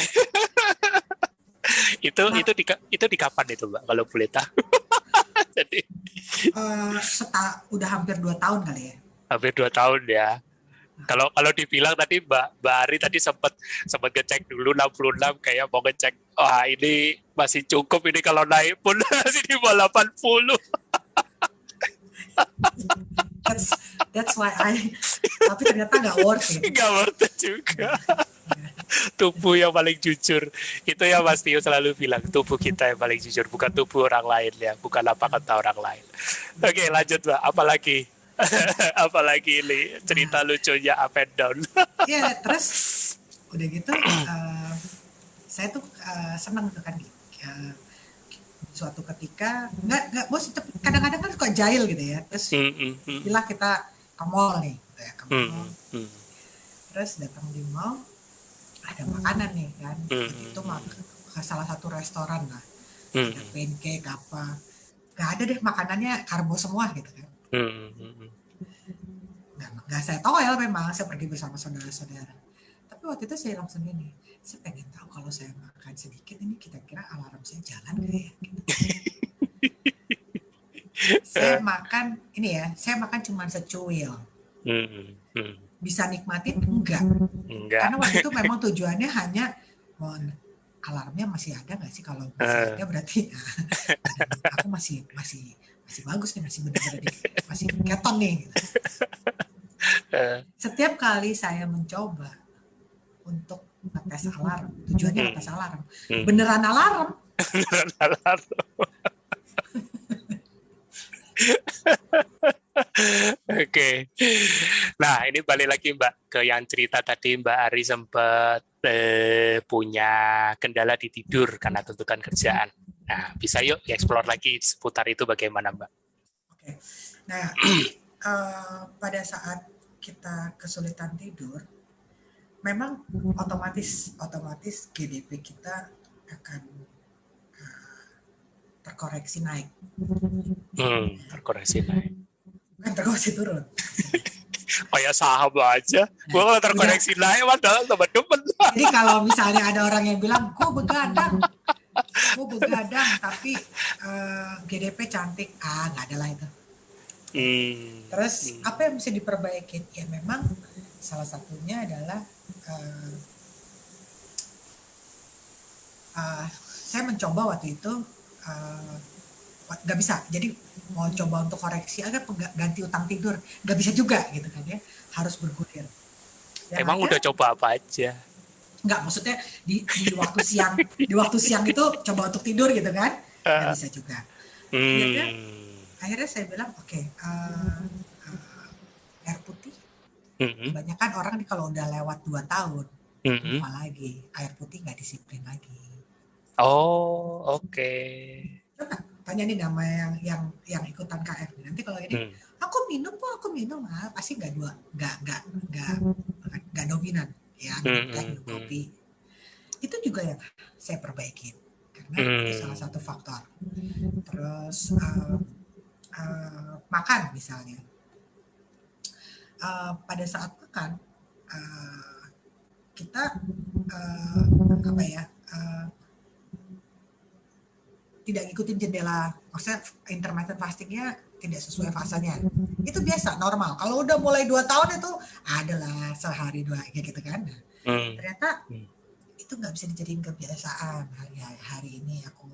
S1: Itu di kapan itu, Mbak, kalau boleh tahu? Jadi
S2: udah hampir 2 tahun kali ya.
S1: Hampir 2 tahun ya. Kalau dibilang tadi Mbak Ari tadi sempat ngecek dulu 66, kayak mau ngecek, wah ini masih cukup ini kalau naik pun masih di bawah 80.
S2: That's why tapi ternyata nggak worth it.
S1: Nggak worth it juga. Tubuh yang paling jujur. Itu yang Mas Tio selalu bilang, tubuh kita yang paling jujur, bukan tubuh orang lain ya, bukan apa kata orang lain. Oke, lanjut Mbak, apalagi ini cerita lucunya up and down.
S2: Ya, terus udah gitu saya tuh senang tuh kan, suatu ketika nggak bos, kadang-kadang kan suka jahil gitu ya, terus bila kita ke mall nih gitu ya, terus datang di mall ada makanan nih kan, itu salah satu restoran lah, ada pancake apa, nggak ada deh makanannya karbo semua gitu kan. Nggak saya toel, memang saya pergi bersama saudara-saudara. Tapi waktu itu saya langsung gini, saya pengen tahu kalau saya makan sedikit ini kira-kira alarm saya jalan gak ya? Gitu. Saya makan cuma secuil. Bisa nikmatin? Enggak. Karena waktu itu memang tujuannya hanya alarmnya masih ada nggak sih? Kalau masih ada berarti aku masih bagus nih, masih benar-benar masih keton nih. Gitu. Setiap kali saya mencoba untuk ngetes alarm, tujuannya ngetes alarm, beneran alarm.
S1: Oke. Nah, ini balik lagi Mbak ke yang cerita tadi, Mbak Ari sempat punya kendala di tidur karena tuntutan kerjaan. Nah, bisa yuk explore lagi seputar itu bagaimana Mbak?
S2: Oke. Nah, pada saat kita kesulitan tidur, memang otomatis GDP kita akan terkoreksi naik.
S1: Terkoreksi naik.
S2: Bukan terkoreksi turun.
S1: Kayak saham aja. Gue kalau terkoreksi naik, padahal teman-teman.
S2: Jadi kalau misalnya ada orang yang bilang, gue begadang, tapi GDP cantik, nggak ada lah itu. Terus apa yang mesti diperbaiki? Ya memang salah satunya adalah saya mencoba waktu itu nggak bisa. Jadi mau coba untuk koreksi agak ganti utang tidur, nggak bisa juga gitu kan ya, harus bergulir.
S1: Emang udah coba apa aja?
S2: Nggak, maksudnya di waktu siang itu coba untuk tidur gitu kan, nggak bisa juga. Akhirnya saya bilang oke, air putih. Kebanyakan orang nih kalau udah lewat 2 tahun lupa lagi, air putih nggak disiplin lagi.
S1: Oh, oke.
S2: Coba tanya nih nama yang ikutan KF nanti kalau ini aku minum pasti nggak dominan ya, minum teh, minum kopi. Itu juga yang saya perbaikin karena itu salah satu faktor. Terus makan misalnya, pada saat makan kita tidak ikutin jendela, maksudnya intermittent fastingnya tidak sesuai fasanya. Itu biasa, normal. Kalau udah mulai 2 tahun itu adalah sehari 2 kayak gitu kan. Ternyata itu nggak bisa dijadiin kebiasaan. Hari ini aku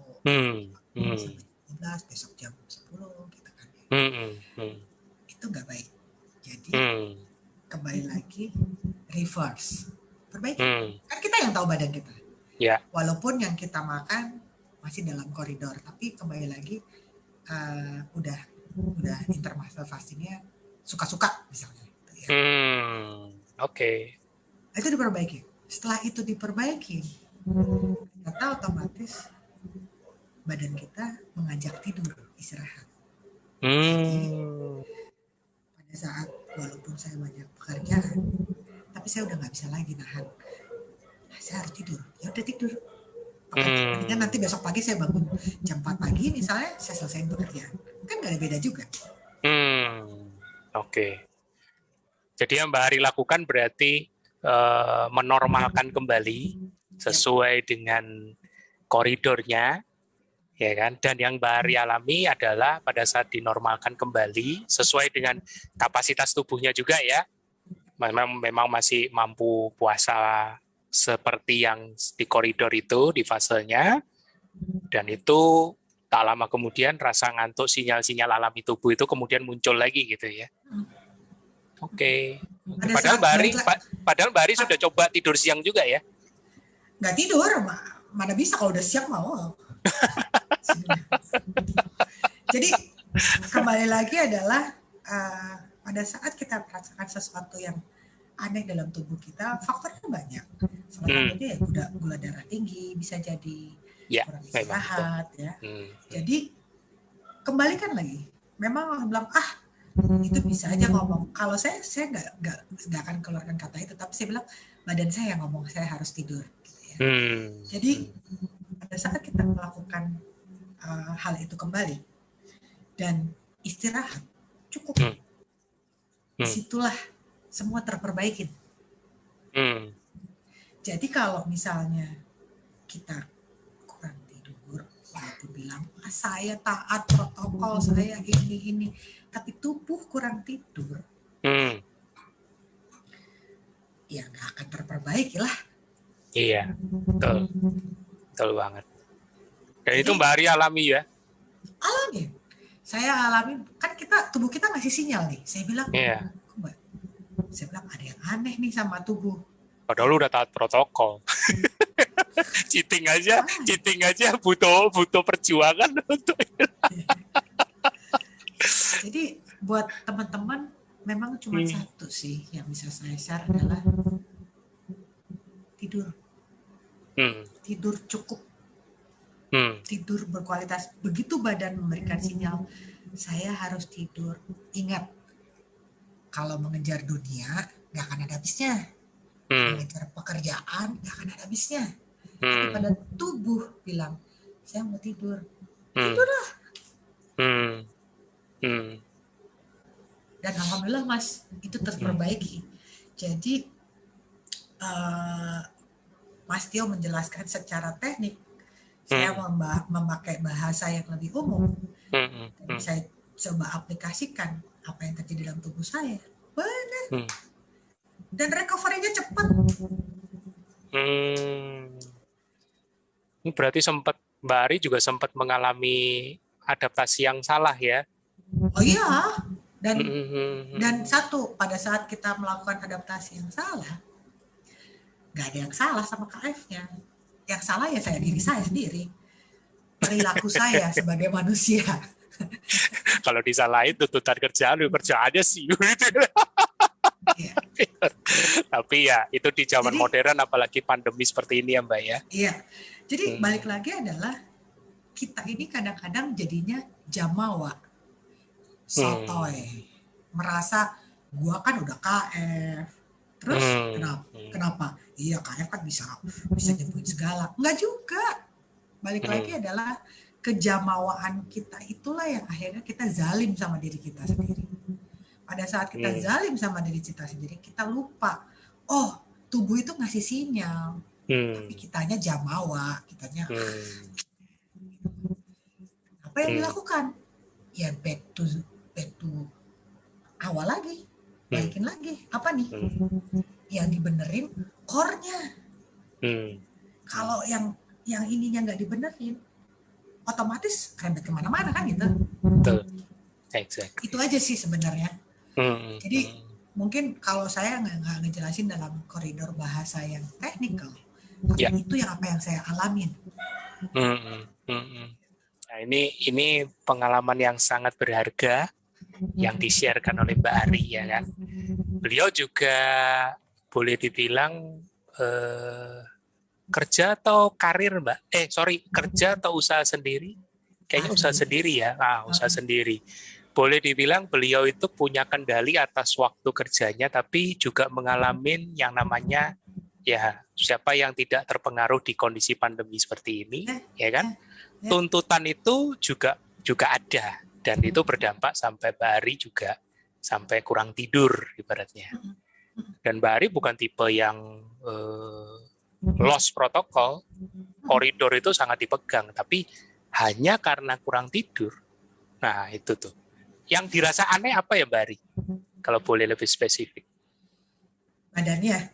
S2: sampai 15, besok jam 10 gitu kan. Itu nggak baik. Jadi kembali lagi reverse, perbaiki. Kan kita yang tahu badan kita. Walaupun yang kita makan masih dalam koridor, tapi kembali lagi udah intermittent fastingnya suka-suka misalnya. Ya.
S1: Oke.
S2: Itu diperbaiki. Setelah itu diperbaiki, ternyata otomatis badan kita mengajak tidur, istirahat. Jadi pada saat walaupun saya banyak pekerjaan, tapi saya udah nggak bisa lagi nahan. Saya harus tidur. Ya udah tidur. Mendingan nanti besok pagi saya bangun jam 4 pagi misalnya, saya selesaiin pekerjaan. Kan gak ada beda juga.
S1: Oke. Jadi yang Mbak Ari lakukan berarti menormalkan kembali sesuai dengan koridornya, ya kan? Dan yang Mbak Ari alami adalah pada saat dinormalkan kembali sesuai dengan kapasitas tubuhnya juga ya. Memang masih mampu puasa seperti yang di koridor itu, di fasenya, dan itu tak lama kemudian rasa ngantuk, sinyal-sinyal alami tubuh itu kemudian muncul lagi gitu ya. Oke. Padahal Mbak Ari sudah coba tidur siang juga ya?
S2: Nggak tidur, mana bisa kalau udah siang mau. Jadi kembali lagi adalah pada saat kita merasakan sesuatu yang aneh dalam tubuh kita, faktornya banyak. Salah satunya ya gula darah tinggi, bisa jadi kurang istirahat ya. Jadi kembalikan lagi. Memang orang bilang itu bisa aja ngomong. Kalau saya nggak akan keluarkan kata itu, tapi saya bilang badan saya yang ngomong saya harus tidur. Gitu ya. Jadi pada saat kita melakukan hal itu kembali dan istirahat cukup, disitulah semua terperbaikin. Jadi kalau misalnya kita kurang tidur, walaupun bilang saya taat protokol, saya ini, tapi tubuh kurang tidur, ya nggak akan terperbaiki lah.
S1: Iya, betul banget. Dan jadi, itu Mbak Ari alami ya?
S2: Alami. Saya alami, kan tubuh kita ngasih sinyal nih. Saya bilang, saya bilang ada yang aneh nih sama tubuh.
S1: Padahal lu udah taat protokol. cheating aja butuh perjuangan untuk itu.
S2: Jadi buat teman-teman memang cuma satu sih yang bisa saya share adalah tidur. Tidur cukup. Tidur berkualitas. Begitu badan memberikan sinyal saya harus tidur, ingat kalau mengejar dunia nggak akan ada habisnya. Mengejar pekerjaan nggak akan ada habisnya. Tapi pada tubuh bilang saya mau tidur, tidurlah. Dan alhamdulillah Mas itu terperbaiki. Jadi Mas Tio menjelaskan secara teknik, saya memakai bahasa yang lebih umum. Dan saya coba aplikasikan apa yang terjadi dalam tubuh saya. Benar. Dan recovery-nya cepat.
S1: Berarti sempat Mbak Ari juga sempat mengalami adaptasi yang salah ya.
S2: Oh iya, dan satu, pada saat kita melakukan adaptasi yang salah, nggak ada yang salah sama KF-nya. Yang salah ya diri saya sendiri, perilaku saya sebagai manusia.
S1: Kalau disalahin tuntutan kerjaannya sih.
S2: Ya.
S1: Tapi ya itu di zaman
S2: Jadi,
S1: modern apalagi pandemi seperti ini ya Mbak ya.
S2: iya. Jadi balik lagi adalah kita ini kadang-kadang jadinya jamawa, sotoy, merasa gua kan udah KF. Terus kenapa? Iya KF kan bisa nyembuhin segala. Enggak juga. Balik lagi adalah kejamawaan kita itulah yang akhirnya kita zalim sama diri kita sendiri. Pada saat kita zalim sama diri kita sendiri, kita lupa. Oh, tubuh itu ngasih sinyal. Tapi kitanya jamawa, kitanya apa yang dilakukan? Ya back to awal lagi, balikin lagi. Apa nih? Yang dibenerin core-nya. Kalau yang ininya nggak dibenerin, otomatis kerembet kemana-mana kan gitu.
S1: Betul. Exactly.
S2: Itu aja sih sebenarnya. Jadi mungkin kalau saya nggak ngejelasin dalam koridor bahasa yang teknikal, tapi itu yang apa yang saya alamin.
S1: Nah, ini pengalaman yang sangat berharga yang di-sharekan oleh Mbak Ari ya kan. Beliau juga boleh dibilang kerja atau karir Mbak? Kerja atau usaha sendiri? Kayaknya usaha sendiri ya. Usaha sendiri. Boleh dibilang beliau itu punya kendali atas waktu kerjanya, tapi juga mengalami yang namanya ya siapa yang tidak terpengaruh di kondisi pandemi seperti ini, ya kan? Tuntutan itu juga ada dan itu berdampak sampai Mbak Ari juga sampai kurang tidur ibaratnya. Dan Mbak Ari bukan tipe yang lost protokol, koridor itu sangat dipegang, tapi hanya karena kurang tidur. Nah itu tuh. Yang dirasa aneh apa ya Mbak Ari? Kalau boleh lebih spesifik.
S2: Badannya?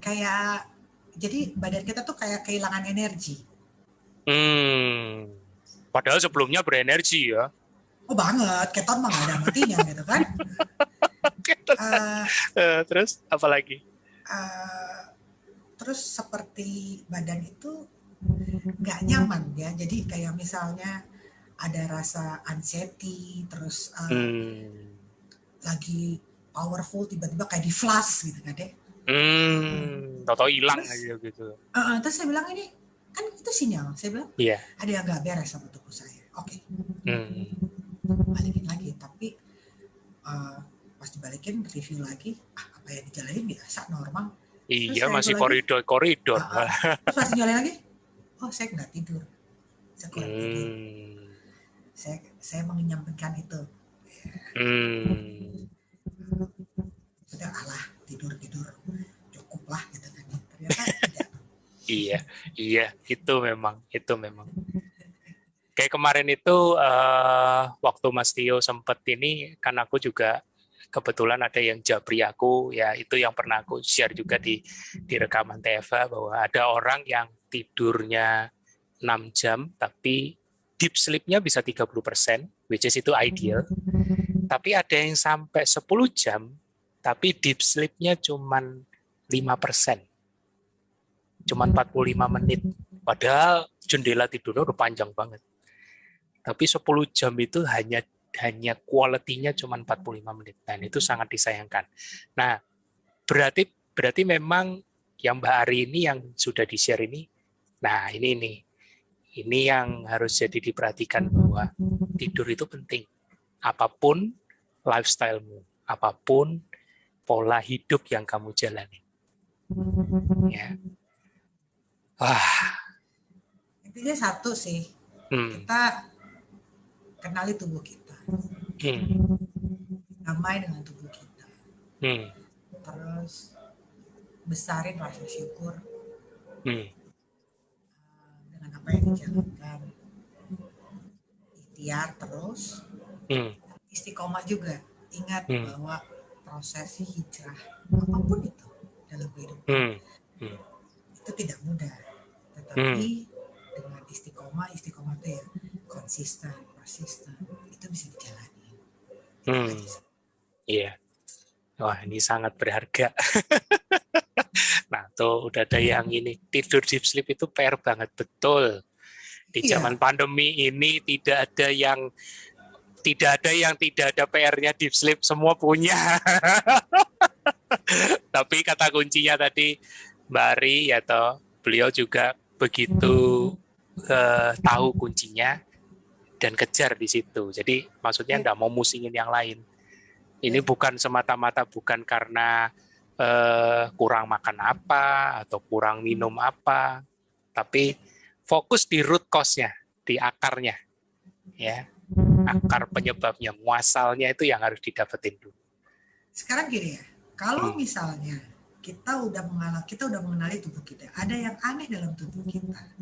S2: Kayak jadi badan kita tuh kayak kehilangan energi.
S1: Padahal sebelumnya berenergi ya.
S2: Oh banget, keton mah gak ada matinya gitu kan.
S1: Terus apa lagi?
S2: Terus seperti badan itu nggak nyaman ya, jadi kayak misalnya ada rasa anxiety, terus lagi powerful tiba-tiba kayak di flash gitu kan deh.
S1: Tahu hilang aja gitu.
S2: Terus saya bilang ini kan itu sinyal, saya bilang ada yang nggak beres sama tubuh saya. Oke. Balikin lagi, tapi pas dibalikin review lagi, apa yang dijalanin biasa normal.
S1: Iya masih koridor.
S2: Terus pas dijalanin lagi, oh saya nggak tidur, saya kurang tidur. Saya menyampaikan itu. Sudah alah tidur cukup lah gitu kan. Ternyata tidak.
S1: Iya itu memang. Kayak kemarin itu waktu Mas Tio sempet ini kan aku juga kebetulan ada yang japri aku ya, itu yang pernah aku share juga di rekaman TFA bahwa ada orang yang tidurnya 6 jam tapi deep sleep-nya bisa 30%, which is itu ideal. Tapi ada yang sampai 10 jam tapi deep sleep-nya cuman 5%. Cuman 45 menit. Padahal jendela tidurnya udah panjang banget. Tapi 10 jam itu hanya quality-nya cuma 45 menit. Dan itu sangat disayangkan. Nah, berarti memang yang Mbak Ari ini yang sudah di-share ini, nah ini yang harus jadi diperhatikan bahwa tidur itu penting. Apapun lifestyle-mu, apapun pola hidup yang kamu jalani. Ya.
S2: Intinya satu sih, kita kenali tubuh kita. Damai dengan tubuh kita. Terus besarin rasa syukur dengan apa yang dijalankan. Ikhtiar terus. Istiqomah juga. Ingat bahwa proses hijrah apapun itu dalam kehidupan
S1: Hmm.
S2: Itu tidak mudah.
S1: Hmm.
S2: Tetapi dengan istiqomah itu ya konsisten, persisten, itu bisa dijalani.
S1: Iya. Wah, ini sangat berharga. Nah, tuh udah ada yang ini. Tidur deep sleep itu PR banget, betul. Di zaman pandemi ini tidak ada yang tidak ada PR-nya deep sleep, semua punya. Tapi kata kuncinya tadi Mbak Ari atau beliau juga begitu tahu kuncinya dan kejar di situ. Jadi maksudnya nggak mau musingin yang lain. Ini bukan semata-mata bukan karena kurang makan apa atau kurang minum apa, tapi fokus di root cause-nya, di akarnya, ya, akar penyebabnya, muasalnya itu yang harus didapetin dulu.
S2: Sekarang gini ya, kalau misalnya kita udah mengenali tubuh kita, ada yang aneh dalam tubuh kita,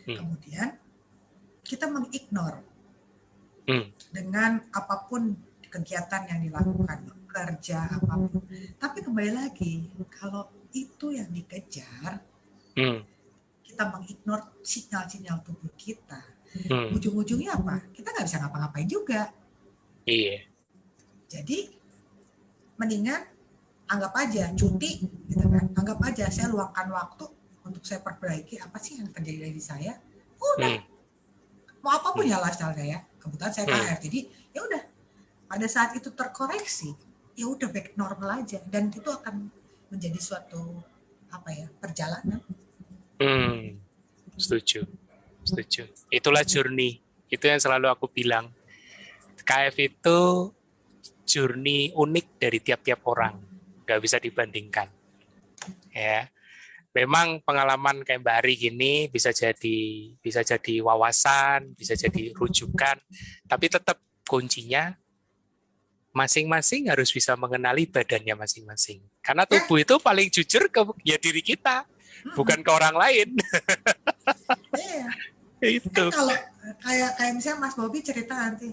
S2: kemudian kita mengignore dengan apapun kegiatan yang dilakukan, kerja apapun. Tapi kembali lagi, kalau itu yang dikejar, kita mengignore sinyal-sinyal tubuh kita, ujung-ujungnya apa? Kita nggak bisa ngapa-ngapain juga.
S1: Iya.
S2: Jadi mendingan anggap aja cuti, gitu kan? Anggap aja saya luangkan waktu untuk saya perbaiki apa sih yang terjadi dari saya. Udah, mau apapun ya lifestyle saya. Kebetulan saya KF, jadi ya udah. Pada saat itu terkoreksi, ya udah back normal aja, dan itu akan menjadi suatu perjalanan.
S1: Setuju. Itulah journey. Itu yang selalu aku bilang. KF itu journey unik dari tiap-tiap orang, nggak bisa dibandingkan. Ya, memang pengalaman kayak Mbak Ari gini bisa jadi wawasan, bisa jadi rujukan, tapi tetap kuncinya masing-masing harus bisa mengenali badannya masing-masing. Karena tubuh itu paling jujur ke diri kita, bukan ke orang lain.
S2: Iya.
S1: Itu.
S2: Kan kalau kayak misalnya Mas Bobi cerita nanti,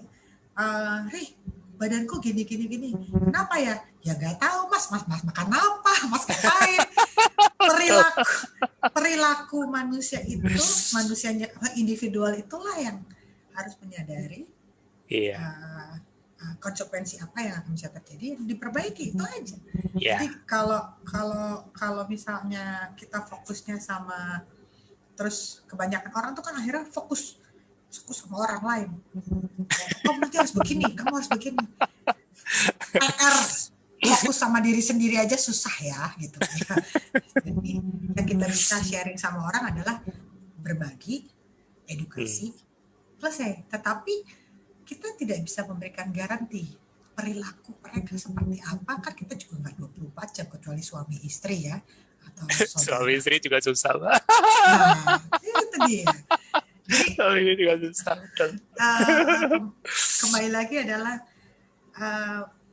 S2: badanku gini. Kenapa ya? Ya nggak tahu Mas makan apa? Mas ngapain? Perilaku manusia itu, manusianya individual itulah yang harus menyadari.
S1: Iya.
S2: Konsekuensi apa yang akan bisa terjadi, diperbaiki, itu aja.
S1: Yeah.
S2: Jadi kalau misalnya kita fokusnya sama, terus kebanyakan orang tuh kan akhirnya fokus sama orang lain. Kamu harus begini, PR fokus sama diri sendiri aja susah ya, gitu. Jadi yang kita bisa sharing sama orang adalah berbagi, edukasi, selesai. Tetapi kita tidak bisa memberikan garansi perilaku mereka seperti apa, kan kita juga nggak 24 jam kecuali suami istri ya, atau
S1: suami istri juga susah.
S2: Nah, itu dia. Jadi
S1: suami istri juga susah.
S2: Kembali lagi adalah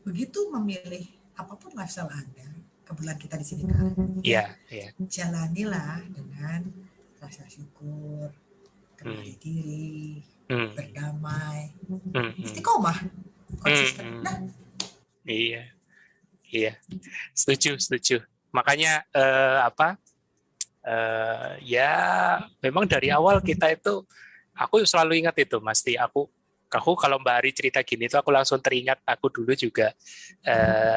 S2: begitu memilih apapun lifestyle Anda, kebetulan kita di sini kan, jalanilah dengan rasa syukur, kenali diri, berdamai, istiqomah, konsisten.
S1: Iya, setuju. Makanya ya memang dari awal kita itu, aku selalu ingat itu, Masti. Aku kalau Mbak Ari cerita gini itu aku langsung teringat aku dulu juga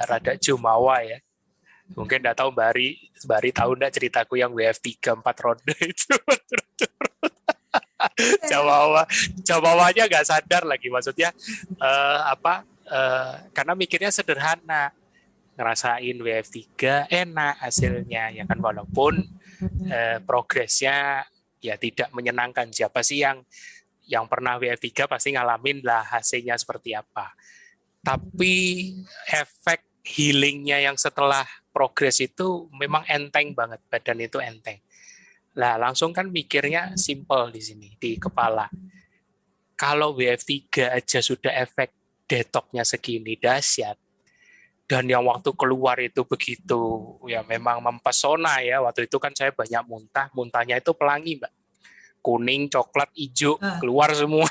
S1: rada jumawa ya. Mungkin nggak tahu Mbak Ari tahu nggak ceritaku yang WF3 4 ronde itu. Jawawanya nggak sadar lagi, maksudnya karena mikirnya sederhana, ngerasain WF3 enak hasilnya ya kan, walaupun progresnya ya tidak menyenangkan. Siapa sih yang pernah WF3 pasti ngalamin lah hasilnya seperti apa. Tapi efek healingnya yang setelah progres itu memang enteng banget, badan itu enteng. Lah langsung kan mikirnya simple di sini di kepala. Kalau WF3 aja sudah efek detoknya segini dahsyat, dan yang waktu keluar itu begitu ya memang mempesona ya. Waktu itu kan saya banyak muntahnya itu pelangi Mbak, kuning, coklat, hijau, keluar semua.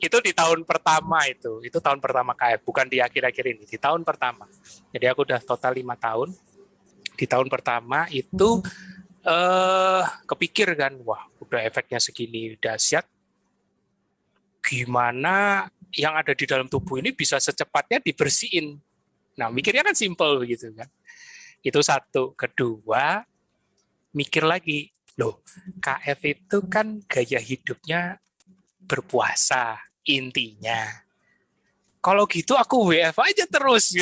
S1: itu di tahun pertama, itu tahun pertama KF, bukan di akhir-akhir ini, di tahun pertama. Jadi aku udah total 5 tahun. di tahun pertama itu kepikir kan, wah udah efeknya segini dahsyat, gimana yang ada di dalam tubuh ini bisa secepatnya dibersihin. Nah, mikirnya kan simpel begitu kan. Itu satu. Kedua, mikir lagi, loh, KF itu kan gaya hidupnya berpuasa intinya. Kalau gitu aku WF aja terus.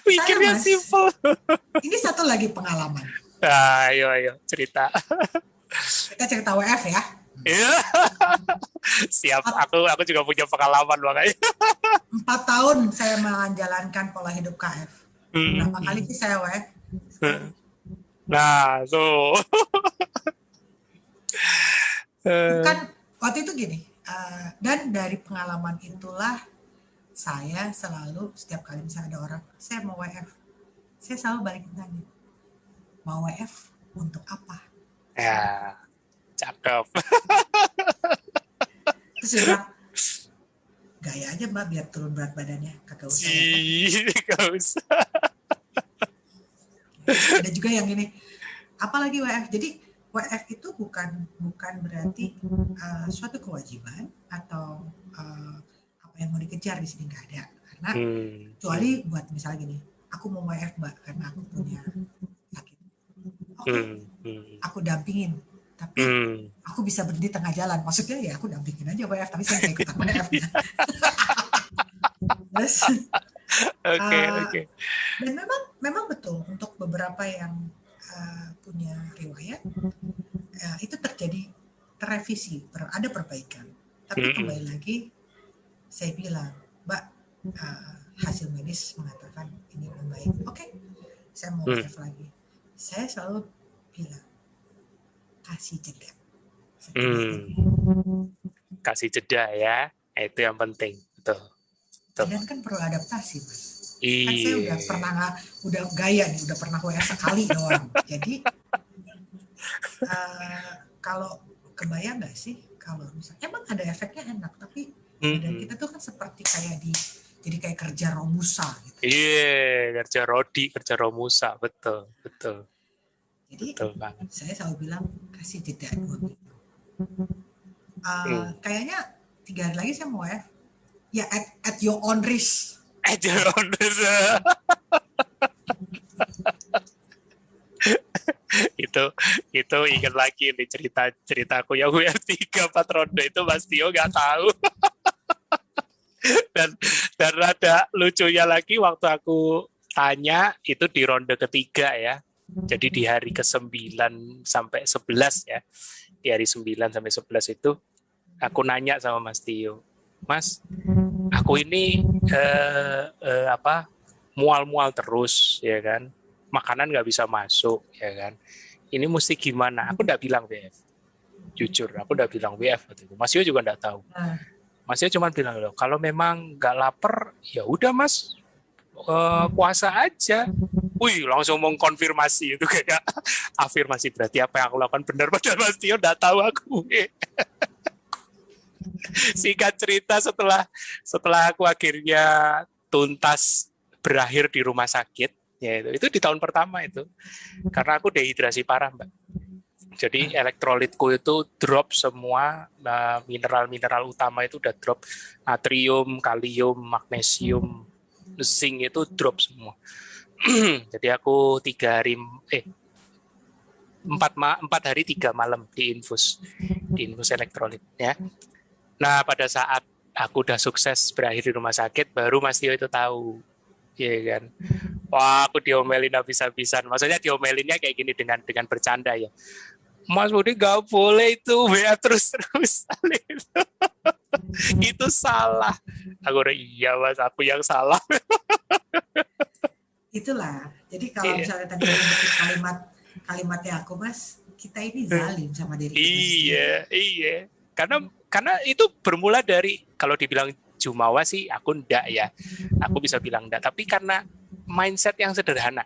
S1: Mikirnya
S2: Mas,
S1: simpel.
S2: ini satu lagi pengalaman.
S1: Ayo cerita.
S2: Kita cerita WF ya.
S1: Siap, aku juga punya pengalaman makanya.
S2: 4 tahun saya menjalankan pola hidup KF. Berapa kali sih saya WF?
S1: Nah, tuh.
S2: Kan waktu itu gini, dan dari pengalaman itulah saya selalu setiap kali misalnya ada orang, saya mau WF, saya selalu balikin tanya, mau WF untuk apa?
S1: Ya, cakep.
S2: Terus dia bilang, gaya aja mbak biar turun berat badannya, kagak usah WF.
S1: Gak usah.
S2: Ada juga yang gini, apalagi WF. Jadi WF itu bukan berarti suatu kewajiban atau apa yang mau dikejar di sini, nggak ada. Karena kecuali buat misalnya gini, aku mau WF mbak karena aku punya sakit. Oke, aku dampingin. Tapi aku bisa berhenti tengah jalan. Maksudnya ya aku dampingin aja WF, tapi saya nggak ikutan WF-nya. Terus,
S1: Oke.
S2: Dan memang betul untuk beberapa yang punya riwayat itu terjadi terrevisi, ada perbaikan. Tapi kembali lagi saya bilang, Mbak, hasil medis mengatakan ini membaik. Oke, saya mau WF lagi. Saya selalu bilang kasih jeda.
S1: Kasih jeda ya, itu yang penting. Betul.
S2: Badan kan perlu adaptasi, Mas. Kan saya udah gaya nih, udah pernah WF sekali doang. Jadi kalau kebayang nggak sih kalau misalnya emang ada efeknya enak, tapi badan kita tuh kan seperti kayak jadi kayak kerja romusa gitu.
S1: Iya, kerja romusa, betul.
S2: Jadi
S1: betul banget.
S2: Saya selalu bilang kasih jeda 2 minggu. Kayaknya 3 hari lagi saya mau WF. Ya at your own risk.
S1: At your own risk. itu ingat lagi nih ceritaku yang WF 3-4 ronde itu Mas Tio nggak tahu. dan ada lucunya lagi waktu aku tanya itu di ronde ketiga ya. Jadi di hari ke-9 sampai 11 ya. Di hari 9 sampai 11 itu aku nanya sama Mas Tio, Mas, aku ini mual-mual terus ya kan. Makanan nggak bisa masuk ya kan. Ini mesti gimana? Aku nggak bilang WF. Jujur, aku nggak bilang WF waktu itu. Mas Tio juga nggak tahu. Mas Tio cuma bilang, loh, kalau memang nggak lapar, ya udah Mas, puasa aja. Wih, langsung mengkonfirmasi itu kayak afirmasi, berarti apa yang aku lakukan benar, padahal Mas Tio nggak tahu aku. Singkat cerita, setelah aku akhirnya tuntas berakhir di rumah sakit, ya itu di tahun pertama itu, karena aku dehidrasi parah Mbak. Jadi elektrolitku itu drop semua, mineral utama itu udah drop, natrium, kalium, magnesium, zinc itu drop semua. Jadi aku 4 hari 3 malam diinfus elektrolit ya. Nah pada saat aku udah sukses berakhir di rumah sakit, baru Mas Tio itu tahu, ya kan. Wah aku diomelin habis-habisan. Maksudnya diomelinnya kayak gini dengan bercanda ya. Mas Budi nggak boleh itu WA terus-terusan itu. Itu salah. Aku udah iya Mas, aku yang salah.
S2: Itulah. Jadi kalau misalnya tadi kalimatnya aku Mas, kita ini zalim sama diri kita.
S1: Iya. Karena itu bermula dari, kalau dibilang jumawa sih aku enggak ya. Aku bisa bilang enggak, tapi karena mindset yang sederhana.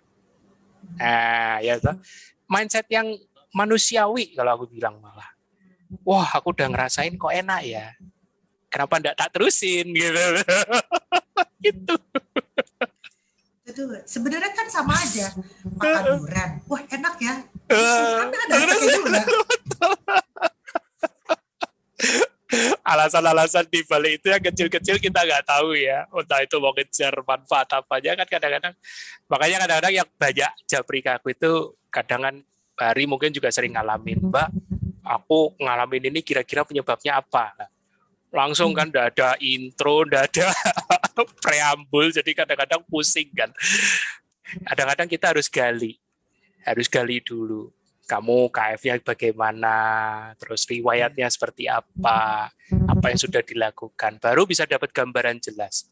S1: Nah, ya toh. Mindset yang manusiawi kalau aku bilang malah. Wah, aku udah ngerasain kok enak ya. Kenapa enggak tak terusin gitu. Gitu.
S2: Itu gitu. Sebenarnya kan sama aja makan durian. Wah enak ya. Kan ada efeknya juga.
S1: Alasan-alasan di balik itu yang kecil-kecil kita nggak tahu ya. Entah itu mau ngejar manfaat apanya kan kadang-kadang. Makanya kadang-kadang yang banyak japri ke aku itu kadang kan Hari mungkin juga sering ngalamin, Mbak, aku ngalamin ini kira-kira penyebabnya apa. Nah, langsung kan udah ada intro, udah ada preambul, jadi kadang-kadang pusing kan. Kadang-kadang kita harus gali dulu. Kamu KF-nya bagaimana, terus riwayatnya seperti apa yang sudah dilakukan, baru bisa dapat gambaran jelas,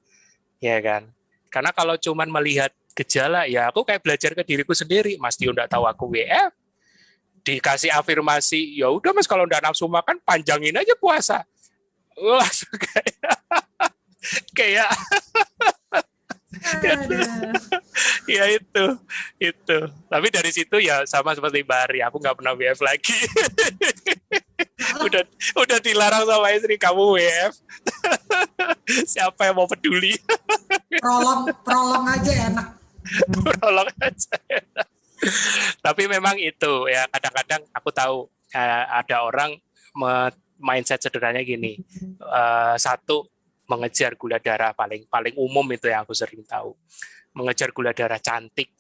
S1: ya kan? Karena kalau cuman melihat gejala, ya aku kayak belajar ke diriku sendiri. Mas Tio nggak tahu aku WF, dikasih afirmasi, ya udah Mas kalau nggak nafsu makan panjangin aja puasa. Langsung kayak ya itu. Tapi dari situ ya sama seperti Mbak Ari, aku nggak pernah WF lagi. udah dilarang sama istri, kamu WF. Siapa yang mau peduli?
S2: Prolong aja enak.
S1: Prolong aja enak. Tapi memang itu ya, kadang-kadang aku tahu ada orang mindset sederhananya gini, satu mengejar gula darah, paling umum itu yang aku sering tahu, mengejar gula darah cantik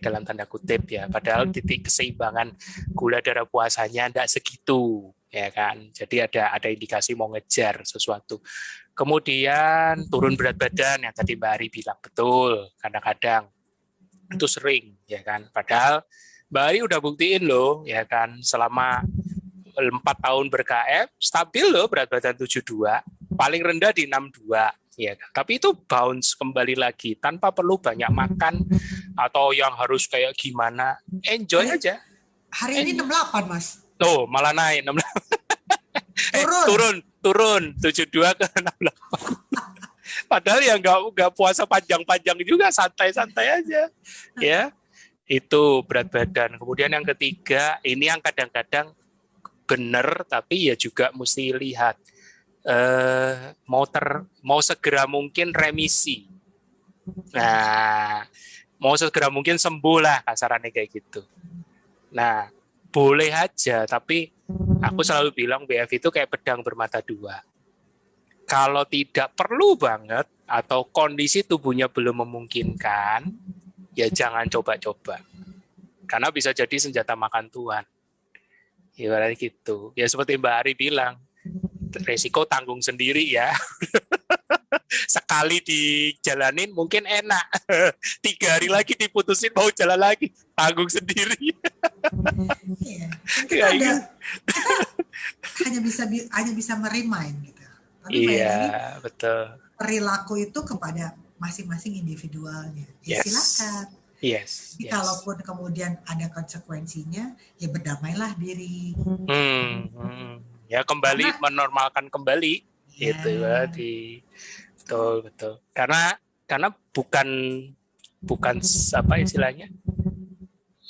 S1: dalam tanda kutip ya, padahal titik keseimbangan gula darah puasanya tidak segitu ya kan. Jadi ada indikasi mau ngejar sesuatu. Kemudian turun berat badan yang tadi Mbak Ari bilang, betul, kadang-kadang itu sering ya kan, padahal Mbak Ari udah buktiin loh ya kan, selama 4 tahun ber-KF stabil loh berat badan 72, paling rendah di 62 ya kan? Tapi itu bounce kembali lagi tanpa perlu banyak makan atau yang harus kayak gimana, enjoy aja.
S2: Hari ini 68 Mas.
S1: Tuh malah naik 68. Turun 72 ke 68. Padahal ya nggak puasa panjang-panjang juga, santai-santai aja ya. Itu berat badan. Kemudian yang ketiga, ini yang kadang-kadang benar tapi ya juga mesti lihat, mau segera mungkin remisi. Nah, mau segera mungkin sembuh lah kasarannya kayak gitu. Nah, boleh aja, tapi aku selalu bilang BF itu kayak pedang bermata dua. Kalau tidak perlu banget atau kondisi tubuhnya belum memungkinkan, ya jangan coba-coba. Karena bisa jadi senjata makan Tuhan. Ibaratnya gitu. Ya seperti Mbak Ari bilang, resiko tanggung sendiri ya. Sekali dijalanin mungkin enak. 3 hari lagi diputusin mau jalan lagi, tanggung sendiri.
S2: Iya. Kita hanya bisa meremind gitu. Tapi
S1: iya, betul.
S2: Perilaku itu kepada masing-masing individualnya. Ya silakan.
S1: Yes.
S2: Kalaupun kemudian ada konsekuensinya, ya berdamailah diri.
S1: Ya kembali menormalkan kembali, gitu berarti. Betul. Karena bukan apa istilahnya,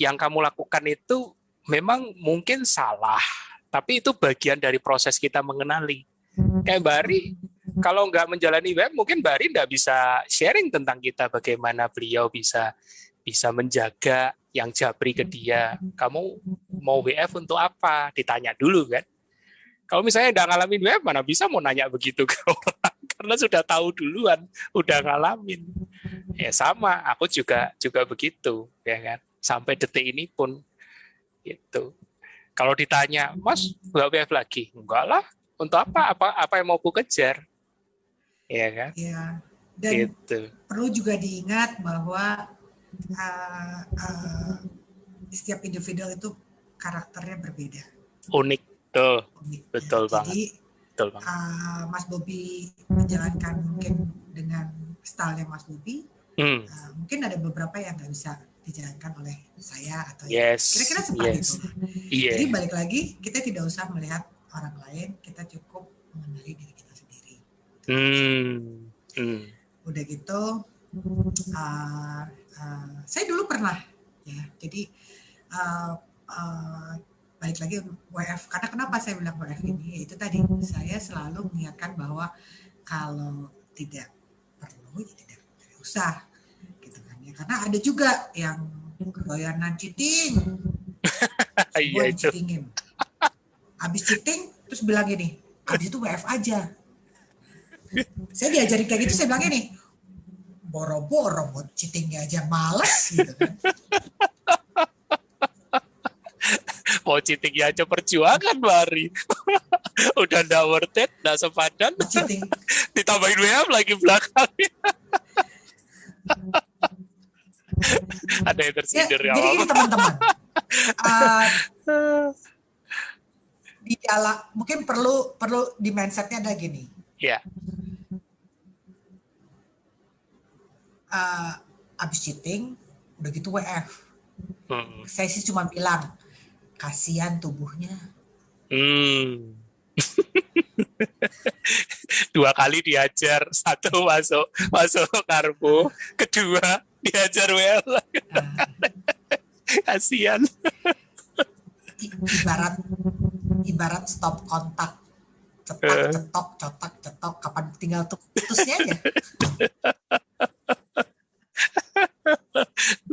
S1: yang kamu lakukan itu memang mungkin salah, tapi itu bagian dari proses kita mengenali. Kayak Mbak Ari, kalau nggak menjalani WF, mungkin Mbak Ari nggak bisa sharing tentang kita, bagaimana beliau bisa menjaga yang japri ke dia. Kamu mau WF untuk apa? Ditanya dulu kan. Kalau misalnya udah ngalamin WF, mana bisa mau nanya begitu ke orang, karena sudah tahu duluan, udah ngalamin. Ya sama, aku juga begitu, ya kan. Sampai detik ini pun gitu. Kalau ditanya, Mas, nggak WF lagi? Enggak lah. Untuk apa yang mau ku kejar? Ya kan?
S2: Ya. Dan
S1: gitu.
S2: Perlu juga diingat bahwa setiap individu itu karakternya berbeda.
S1: Unik. Betul banget.
S2: Jadi Mas Bobi menjalankan mungkin dengan stylenya Mas Bobi, mungkin ada beberapa yang nggak bisa dijalankan oleh saya atau kira-kira seperti itu.
S1: Yeah.
S2: Jadi balik lagi, kita tidak usah melihat orang lain, kita cukup mengenali diri kita sendiri. Udah gitu, saya dulu pernah ya, jadi balik lagi WF, karena kenapa saya bilang WF ini, itu tadi saya selalu mengingatkan bahwa kalau tidak perlu ya tidak usah gitu kan Ya, karena ada juga yang kedoyanan cheating, semua
S1: Iya itu.
S2: cheatingin. Habis cheating terus bilang gini, habis itu WF aja. Saya diajarin kayak gitu, saya bilang gini, boro-boro buat cheatingnya aja males gitu kan.
S1: Mau cheatingnya aja perjuangan Mari. Udah nggak worth it, nggak sepadan.
S2: Cheating.
S1: Ditambahin WM lagi belakangnya. Ada yang tersindir ya.
S2: Jadi ini teman-teman. Di dalam mungkin perlu di mindsetnya ada gini.
S1: Ya.
S2: Abis cheating, udah gitu WF. Saya sih cuma bilang, kasihan tubuhnya.
S1: 2 kali diajar, 1 masuk karbo, kedua diajar WL. Kasihan.
S2: Ibarat stop kontak, cetok, kapan tinggal putusnya aja.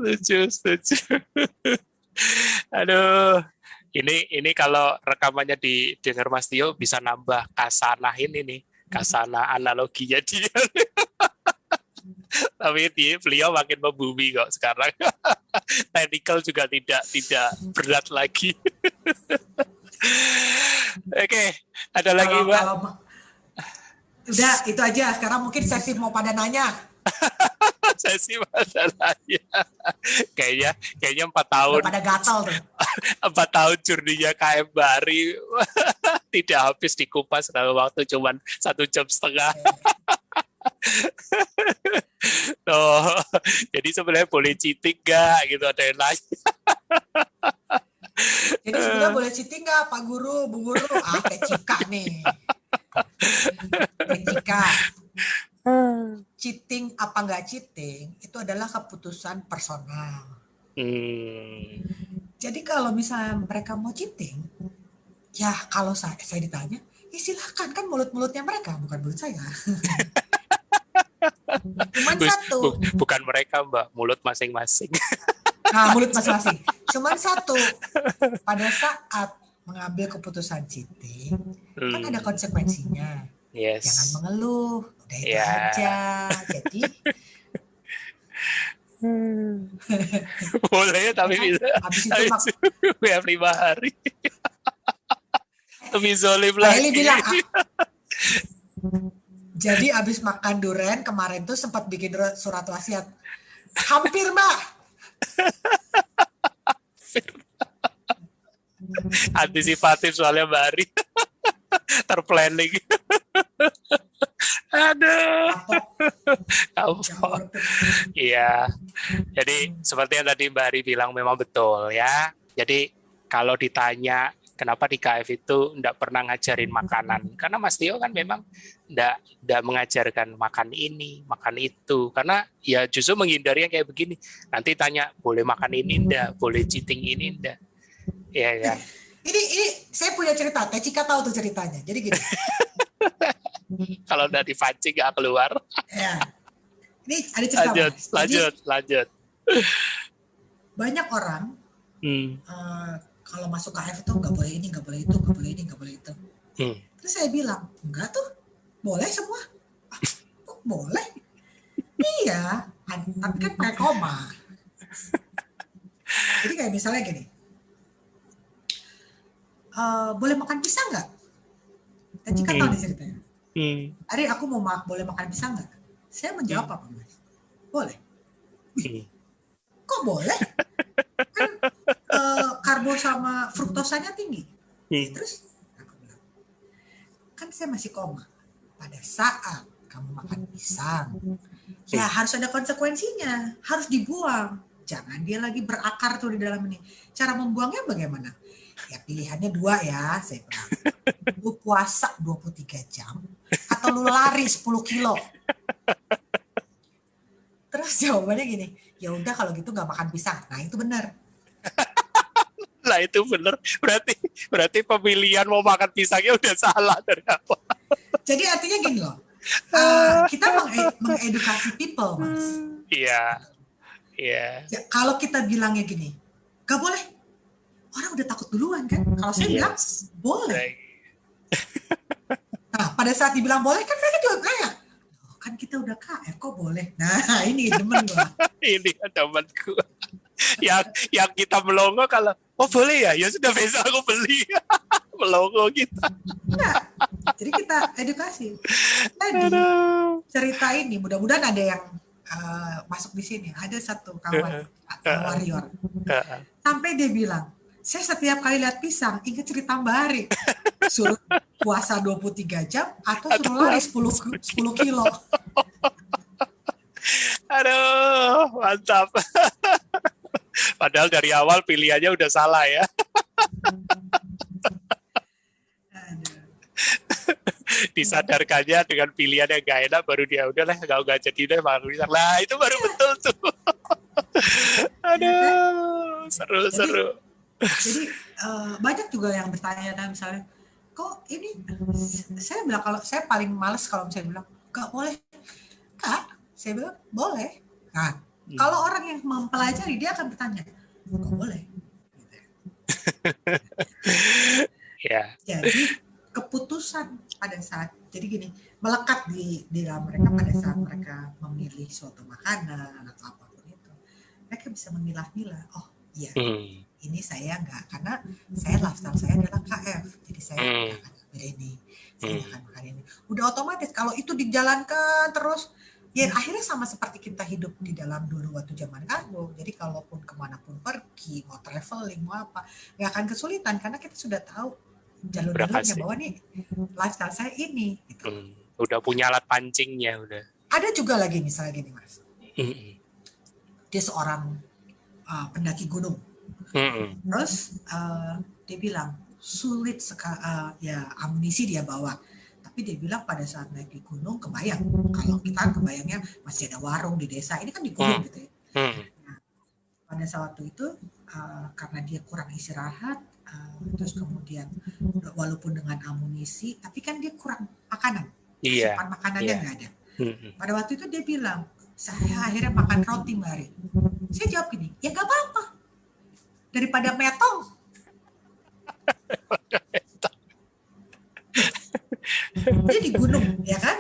S1: Lucu. Aduh, ini kalau rekamannya didengar Mas Tio bisa nambah kasanahin ini, kasana analoginya dia. Tapi beliau makin membumi kok sekarang. Technical juga tidak berat lagi. Oke, ada lagi Mbak?
S2: Udah, itu aja. Sekarang mungkin sesi mau pada nanya.
S1: Sesi pada nanya. Kayaknya 4 tahun.
S2: Udah pada gatal tuh.
S1: 4 tahun jurninya KM Bari tidak habis dikupas dalam waktu cuma 1,5 jam. Oh, jadi sebenarnya boleh cheating nggak gitu, ada yang nanya.
S2: Jadi sebenarnya boleh cheating nggak Pak Guru, Bu Guru? Teh Cika nih. Teh Cika. Cheating apa nggak cheating itu adalah keputusan personal. Jadi kalau misalnya mereka mau cheating, ya kalau saya ditanya, ya silahkan, kan mulut-mulutnya mereka, bukan mulut saya. Cuman satu.
S1: Bukan mereka Mbak, mulut masing-masing.
S2: Nah, mulut masing-masing. Cuman satu, pada saat mengambil keputusan cheating, kan ada konsekuensinya.
S1: Yes.
S2: Jangan mengeluh, udah itu aja. Jadi
S1: boleh tapi bisa.
S2: Habis itu
S1: WF 5 hari. Lebih zolim lagi.
S2: Eli bilang, jadi abis makan durian kemarin tuh sempat bikin surat wasiat. Hampir Mbak.
S1: Antisipatif soalnya Mbak Ari. Terplanning. Aduh. Iya. Jadi seperti yang tadi Mbak Ari bilang memang betul ya. Jadi kalau ditanya kenapa di KF itu enggak pernah ngajarin makanan, karena Mas Tio kan memang enggak mengajarkan makan ini, makan itu, karena ya justru menghindari yang kayak begini. Nanti tanya boleh makan ini enggak, boleh cheating ini enggak. Iya kan?
S2: Ini saya punya cerita, Teh Cika tahu tuh ceritanya. Jadi gini.
S1: Kalau udah dipancing nggak keluar.
S2: Ya. Ini ada cerita.
S1: Lanjut.
S2: Banyak orang kalau masuk KF itu nggak boleh ini, nggak boleh itu, nggak boleh ini, nggak boleh itu. Terus saya bilang, enggak tuh, boleh semua. Kok boleh? Iya, tapi kan pakai koma. Jadi kayak misalnya gini, boleh makan pisang nggak? Teh Cika tahu nih ceritanya. Ari, aku mau boleh makan pisang nggak? Saya menjawab apa Mas? Boleh. Kok boleh? Kan karbo sama fruktosanya tinggi. Terus aku bilang, kan saya masih koma. Pada saat kamu makan pisang, ya harus ada konsekuensinya, harus dibuang. Jangan dia lagi berakar tuh di dalam ini. Cara membuangnya bagaimana? Ya pilihannya 2 ya, saya bilang. Lu puasa 23 jam atau lu lari 10 kilo. Terus jawabannya gini, ya udah kalau gitu nggak makan pisang. Nah itu benar.
S1: Nah itu benar. Berarti pemilihan mau makan pisangnya udah salah dari awal.
S2: Jadi artinya gini loh, kita mengedukasi people, Mas.
S1: Iya. Iya.
S2: Ya, kalau kita bilangnya gini, gak boleh, orang udah takut duluan kan. Kalau saya bilang boleh. Nah, pada saat dibilang boleh kan mereka juga kayak, oh, kan kita udah KF kok boleh. Nah, ini temen gue.
S1: Ini temanku. yang kita melongo kalau boleh ya sudah besok aku beli. Melongo kita.
S2: Nah, jadi kita edukasi. Tadi cerita ini mudah-mudahan ada yang masuk di sini. Ada satu kawan warrior. Sampai dia bilang, saya setiap kali lihat pisang ingat cerita Mbak Ari. Suruh puasa 23 jam atau suruh lari 10 kilo.
S1: Aduh, mantap. Padahal dari awal pilihannya udah salah ya. Disadarkannya dengan pilihan yang gak enak, baru dia udahlah gak jadi deh makan pisang. Lah itu baru betul tuh. Aduh, seru.
S2: Jadi banyak juga yang bertanya kan, misalnya, kok ini saya bilang, kalau saya paling males kalau saya bilang gak boleh. Kak, saya bilang boleh. Nah, kalau orang yang mempelajari dia akan bertanya, kok boleh?
S1: Ya.
S2: Jadi keputusan pada saat, jadi gini, melekat di dalam mereka pada saat mereka memilih suatu makanan atau apapun itu, mereka bisa memilah-milah. Oh iya, ini saya enggak, karena saya lifestyle saya adalah KF, jadi saya enggak akan ambil ini, saya enggak akan makan ini. Udah otomatis kalau itu dijalankan terus, ya akhirnya sama seperti kita hidup di dalam dulu waktu zaman karbo. Jadi kalaupun kemanapun pergi, mau traveling, mau apa, nggak akan kesulitan karena kita sudah tahu jalur-jalurnya bahwa nih lifestyle saya ini. Gitu.
S1: Udah punya alat pancingnya udah.
S2: Ada juga lagi misalnya gini Mas, dia seorang pendaki gunung, terus dia bilang sulit sekali, ya amunisi dia bawa. Tapi dia bilang pada saat naik di gunung kebayang, kalau kita kebayangnya masih ada warung di desa, ini kan di gunung gitu ya. Nah, pada saat itu karena dia kurang istirahat, terus kemudian walaupun dengan amunisi, tapi kan dia kurang makanan, asupan makanannya nggak ada. Pada waktu itu dia bilang, saya akhirnya makan roti Mbak Ari. Saya jawab gini, ya nggak apa-apa, daripada metong. Dia di gunung, ya kan?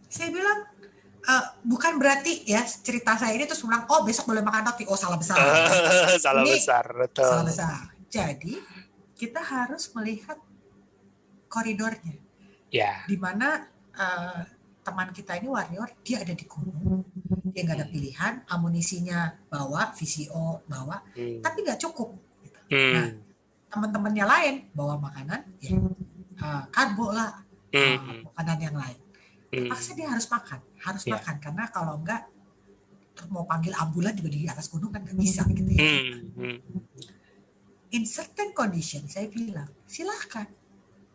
S2: Saya bilang, bukan berarti ya cerita saya ini terus bilang, oh besok boleh makan roti. Oh salah besar.
S1: Salah besar, betul.
S2: Salah besar. Jadi kita harus melihat koridornya. Di mana teman kita ini warrior, dia ada di gunung, dia nggak ada pilihan, amunisinya bawa, VCO bawa, tapi nggak cukup. Gitu. Nah, teman-temannya lain bawa makanan, ya karbo lah. Makanan yang lain, terpaksa dia harus makan karena kalau enggak mau panggil ambulan juga di atas gunung kan nggak bisa gitu ya. In certain condition saya bilang silahkan,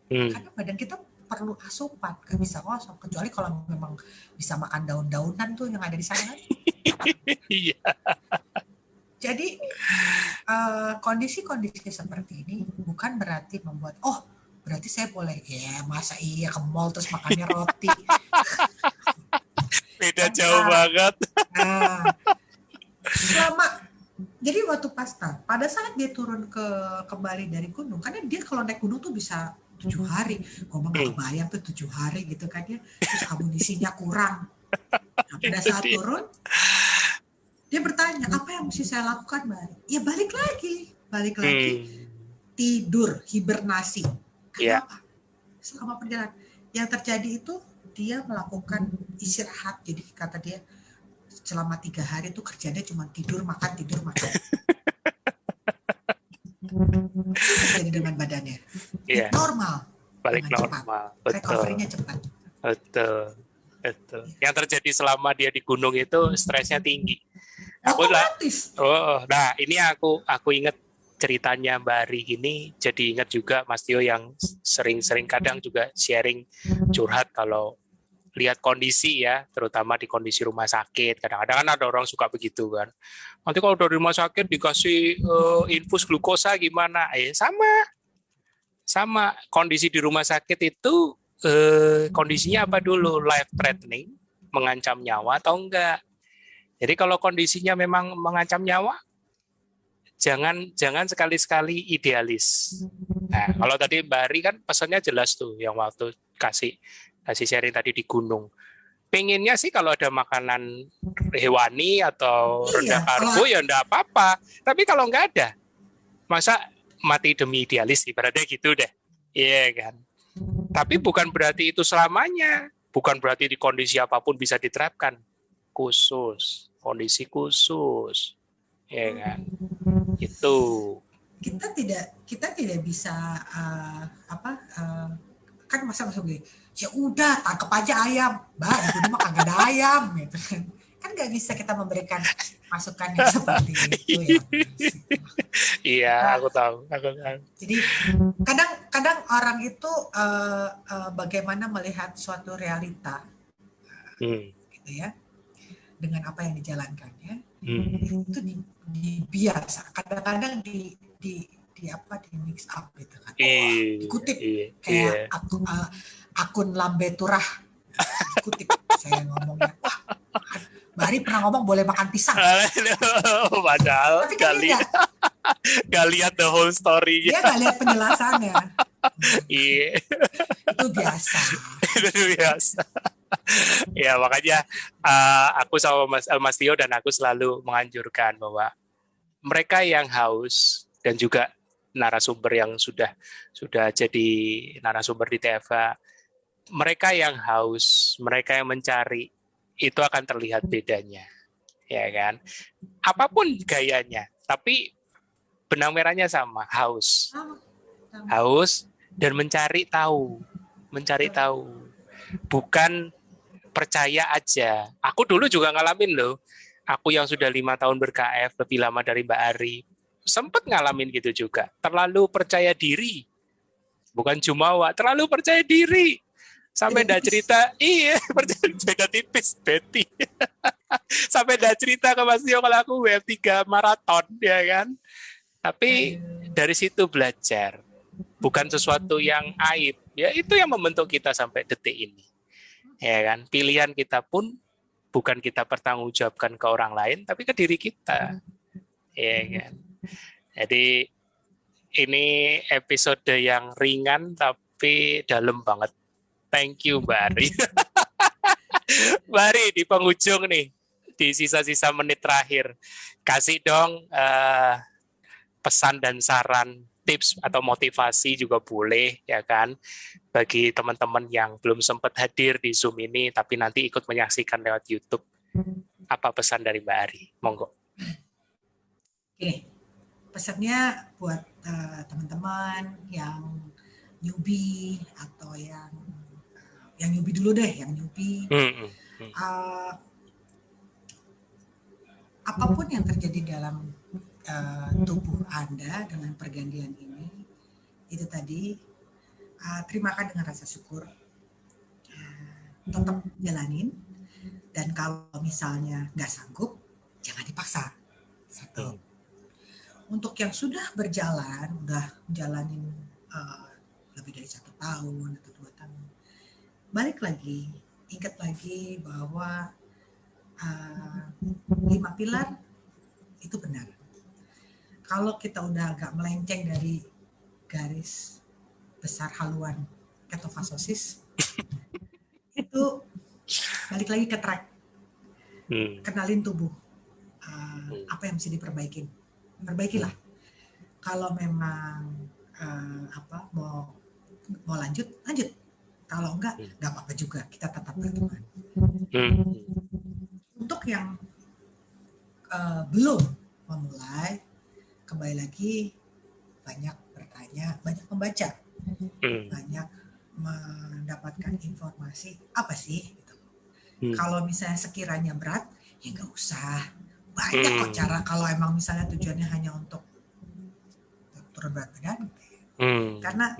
S2: karena badan kita perlu asupan, nggak bisa kosong kecuali kalau memang bisa makan daun-daunan tuh yang ada di sana. Jadi kondisi-kondisi seperti ini bukan berarti membuat berarti saya boleh, ya masa iya ke mall terus makannya roti.
S1: Beda jauh banget.
S2: Nah, jadi waktu pada saat dia turun kembali dari gunung, karena dia kalau naik gunung tuh bisa 7 hari, ngomong nggak kebayang tuh 7 hari gitu kan ya, terus amunisinya kurang. Nah, pada saat turun, dia bertanya, apa yang mesti saya lakukan Mbak? Ya balik lagi, tidur, hibernasi. Kenapa? Selama perjalanan yang terjadi itu dia melakukan istirahat. Jadi kata dia selama 3 hari itu kerjanya cuma tidur makan. Terjadi dengan badannya. Normal.
S1: Balik normal.
S2: Recovery-nya cepat.
S1: Betul. Yang terjadi selama dia di gunung itu stresnya tinggi.
S2: Otomatis.
S1: Nah ini aku ingat ceritanya Mbak Ari gini, jadi ingat juga Mas Tio yang sering-sering kadang juga sharing curhat kalau lihat kondisi ya, terutama di kondisi rumah sakit. Kadang-kadang kan ada orang suka begitu kan. Nanti kalau dari rumah sakit dikasih infus glukosa gimana? Sama kondisi di rumah sakit itu kondisinya apa dulu? Life threatening, mengancam nyawa atau enggak? Jadi kalau kondisinya memang mengancam nyawa, jangan sekali-sekali idealis. Nah, kalau tadi Mbak Ari kan pesannya jelas tuh, yang waktu kasih sharing tadi di gunung. Pengennya sih kalau ada makanan hewani atau rendah
S2: Iya, kalau
S1: karbo ya enggak apa-apa. Tapi kalau nggak ada, masa mati demi idealis ibaratnya gitu deh. Iya kan. Tapi bukan berarti itu selamanya. Bukan berarti di kondisi apapun bisa diterapkan. Khusus, kondisi khusus. Iya kan. Itu.
S2: kita tidak bisa kan masa begini, ya udah tangkap aja ayam, mbak di rumah kagak ada ayam gitu kan nggak bisa kita memberikan masukan yang seperti itu ya.
S1: Iya, aku tahu.
S2: Jadi kadang orang itu bagaimana melihat suatu realita, gitu ya, dengan apa yang dijalankannya, itu biasa. Kadang-kadang di mix up gitu kan. Dikutip kayak akun Lambe Turah. Dikutip saya ngomongnya. Wah, Mbak Ari pernah ngomong boleh makan pisang.
S1: Padahal
S2: tapi kan
S1: gak lihat the whole story.
S2: Dia gak lihat penjelasannya.
S1: Iya.
S2: Itu biasa.
S1: Itu biasa. Ya makanya aku sama Mas Tio dan aku selalu menganjurkan bahwa mereka yang haus dan juga narasumber yang sudah jadi narasumber di TFA, mereka yang haus, mereka yang mencari, itu akan terlihat bedanya, ya kan? Apapun gayanya, tapi benang merahnya sama, haus dan mencari tahu, bukan percaya aja. Aku dulu juga ngalamin loh. Aku yang sudah 5 tahun ber-KF, lebih lama dari Mbak Ari, sempat ngalamin gitu juga. Terlalu percaya diri. Bukan jumawa, terlalu percaya diri. Sampai dah cerita, beda tipis, Betty. Sampai dah cerita ke Mas Tio kalau aku WF3 maraton, ya kan? Tapi dari situ belajar. Bukan sesuatu yang aib. Ya itu yang membentuk kita sampai detik ini. Ya kan? Pilihan kita pun bukan kita pertanggungjawabkan ke orang lain, tapi ke diri kita. Ya kan? Jadi ini episode yang ringan tapi dalam banget. Thank you Mbak Ari. Mbak Ari di penghujung nih, di sisa-sisa menit terakhir, kasih dong pesan dan saran, tips atau motivasi juga boleh ya kan, bagi teman-teman yang belum sempat hadir di Zoom ini tapi nanti ikut menyaksikan lewat YouTube. Apa pesan dari Mbak Ari? Monggo.
S2: Oke, pesannya buat teman-teman yang newbie atau yang newbie dulu deh, yang newbie. Apapun yang terjadi dalam tubuh Anda dengan pergantian ini, itu tadi terimakan dengan rasa syukur, tetap jalanin, dan kalau misalnya nggak sanggup, jangan dipaksa. Satu. Untuk yang sudah berjalan, udah jalanin lebih dari 1 tahun atau 2 tahun, balik lagi, ingat lagi bahwa 5 pilar itu benar. Kalau kita udah agak melenceng dari garis besar haluan ketofasosis, itu balik lagi ke track. Kenalin tubuh. Apa yang mesti diperbaikin. Perbaikilah. Kalau memang mau lanjut. Kalau enggak apa-apa juga. Kita tetap berteman. Untuk yang belum memulai, kembali lagi banyak bertanya, banyak membaca, banyak mendapatkan informasi apa sih gitu. Kalau misalnya sekiranya berat, ya nggak usah, banyak kok cara. Kalau emang misalnya tujuannya hanya untuk turun berat badan, karena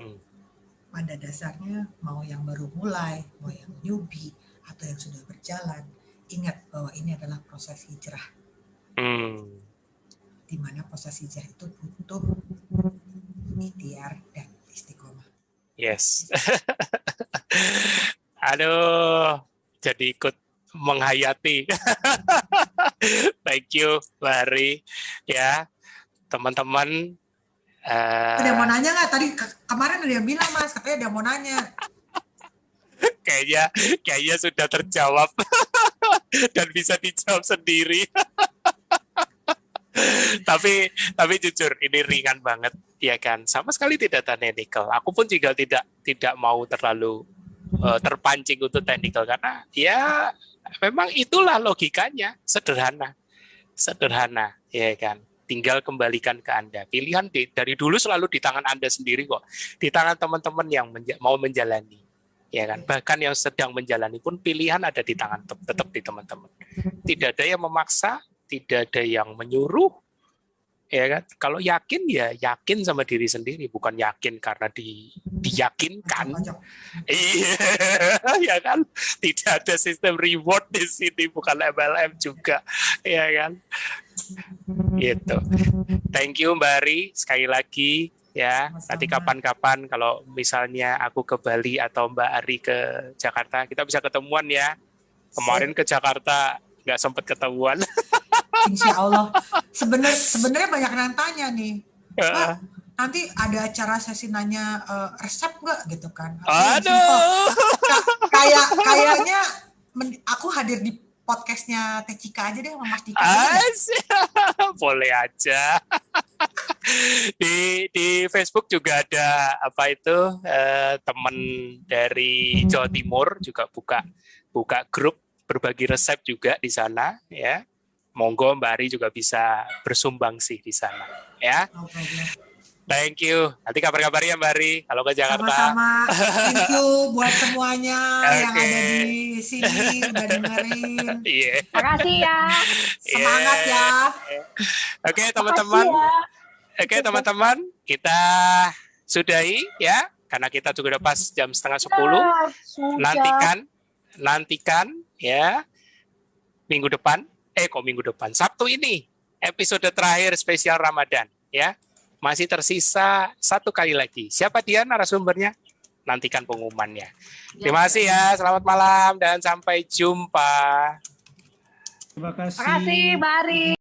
S2: pada dasarnya mau yang baru mulai, mau yang newbie atau yang sudah berjalan, ingat bahwa ini adalah proses hijrah. Di mana proses hijrah itu butuh ikhtiar dan istiqomah.
S1: Yes. Aduh, jadi ikut menghayati. Thank you, Bari. Ya, teman-teman.
S2: Ada yang mau nanya nggak? Tadi kemarin ada yang bilang, Mas, katanya ada yang mau nanya.
S1: Kayaknya sudah terjawab dan bisa dijawab sendiri. tapi jujur ini ringan banget, ya kan? Sama sekali tidak technical. Aku pun juga tidak mau terlalu terpancing untuk technical karena ya memang itulah logikanya, sederhana, ya kan? Tinggal kembalikan ke Anda. Pilihan dari dulu selalu di tangan Anda sendiri kok. Di tangan teman-teman yang mau menjalani. Ya kan? Bahkan yang sedang menjalani pun pilihan ada di tangan tetap di teman-teman. Tidak ada yang memaksa, tidak ada yang menyuruh. Ya kan? Kalau yakin ya yakin sama diri sendiri, bukan yakin karena diyakinkan. Iya, ya kan? Tidak ada sistem reward di sini, bukan MLM juga. Ya kan? Gitu. Thank you Mbak Ari sekali lagi ya. Nanti kapan-kapan kalau misalnya aku ke Bali atau Mbak Ari ke Jakarta, kita bisa ketemuan ya. Kemarin ke Jakarta nggak sempat ketemuan.
S2: Insya Allah. Sebenarnya banyak yang tanya nih, Pak, nanti ada acara sesi nanya resep nggak gitu kan?
S1: Aduh.
S2: Kayaknya aku hadir di podcastnya Teh Cika aja deh, sama Mas Dika.
S1: Boleh aja. Di Facebook juga ada apa itu teman dari Jawa Timur juga buka grup berbagi resep juga di sana ya. Monggo Mbak Ari juga bisa bersumbang sih di sana ya. Thank you. Nanti kabar-kabar ya Mbak Ari kalau ke Jakarta.
S2: Sama-sama. Thank you buat semuanya yang ada di sini udah dengerin.
S3: Makasih ya.
S2: Semangat ya.
S1: Oke teman-teman. Oke teman-teman, kita sudahi ya karena kita juga udah pas jam 9:30. Nantikan ya minggu depan. Sabtu ini episode terakhir spesial Ramadan ya. Masih tersisa satu kali lagi. Siapa dia narasumbernya? Nantikan pengumumannya. Terima kasih ya. Selamat malam dan sampai jumpa.
S2: Terima kasih.
S3: Terima kasih, Bari.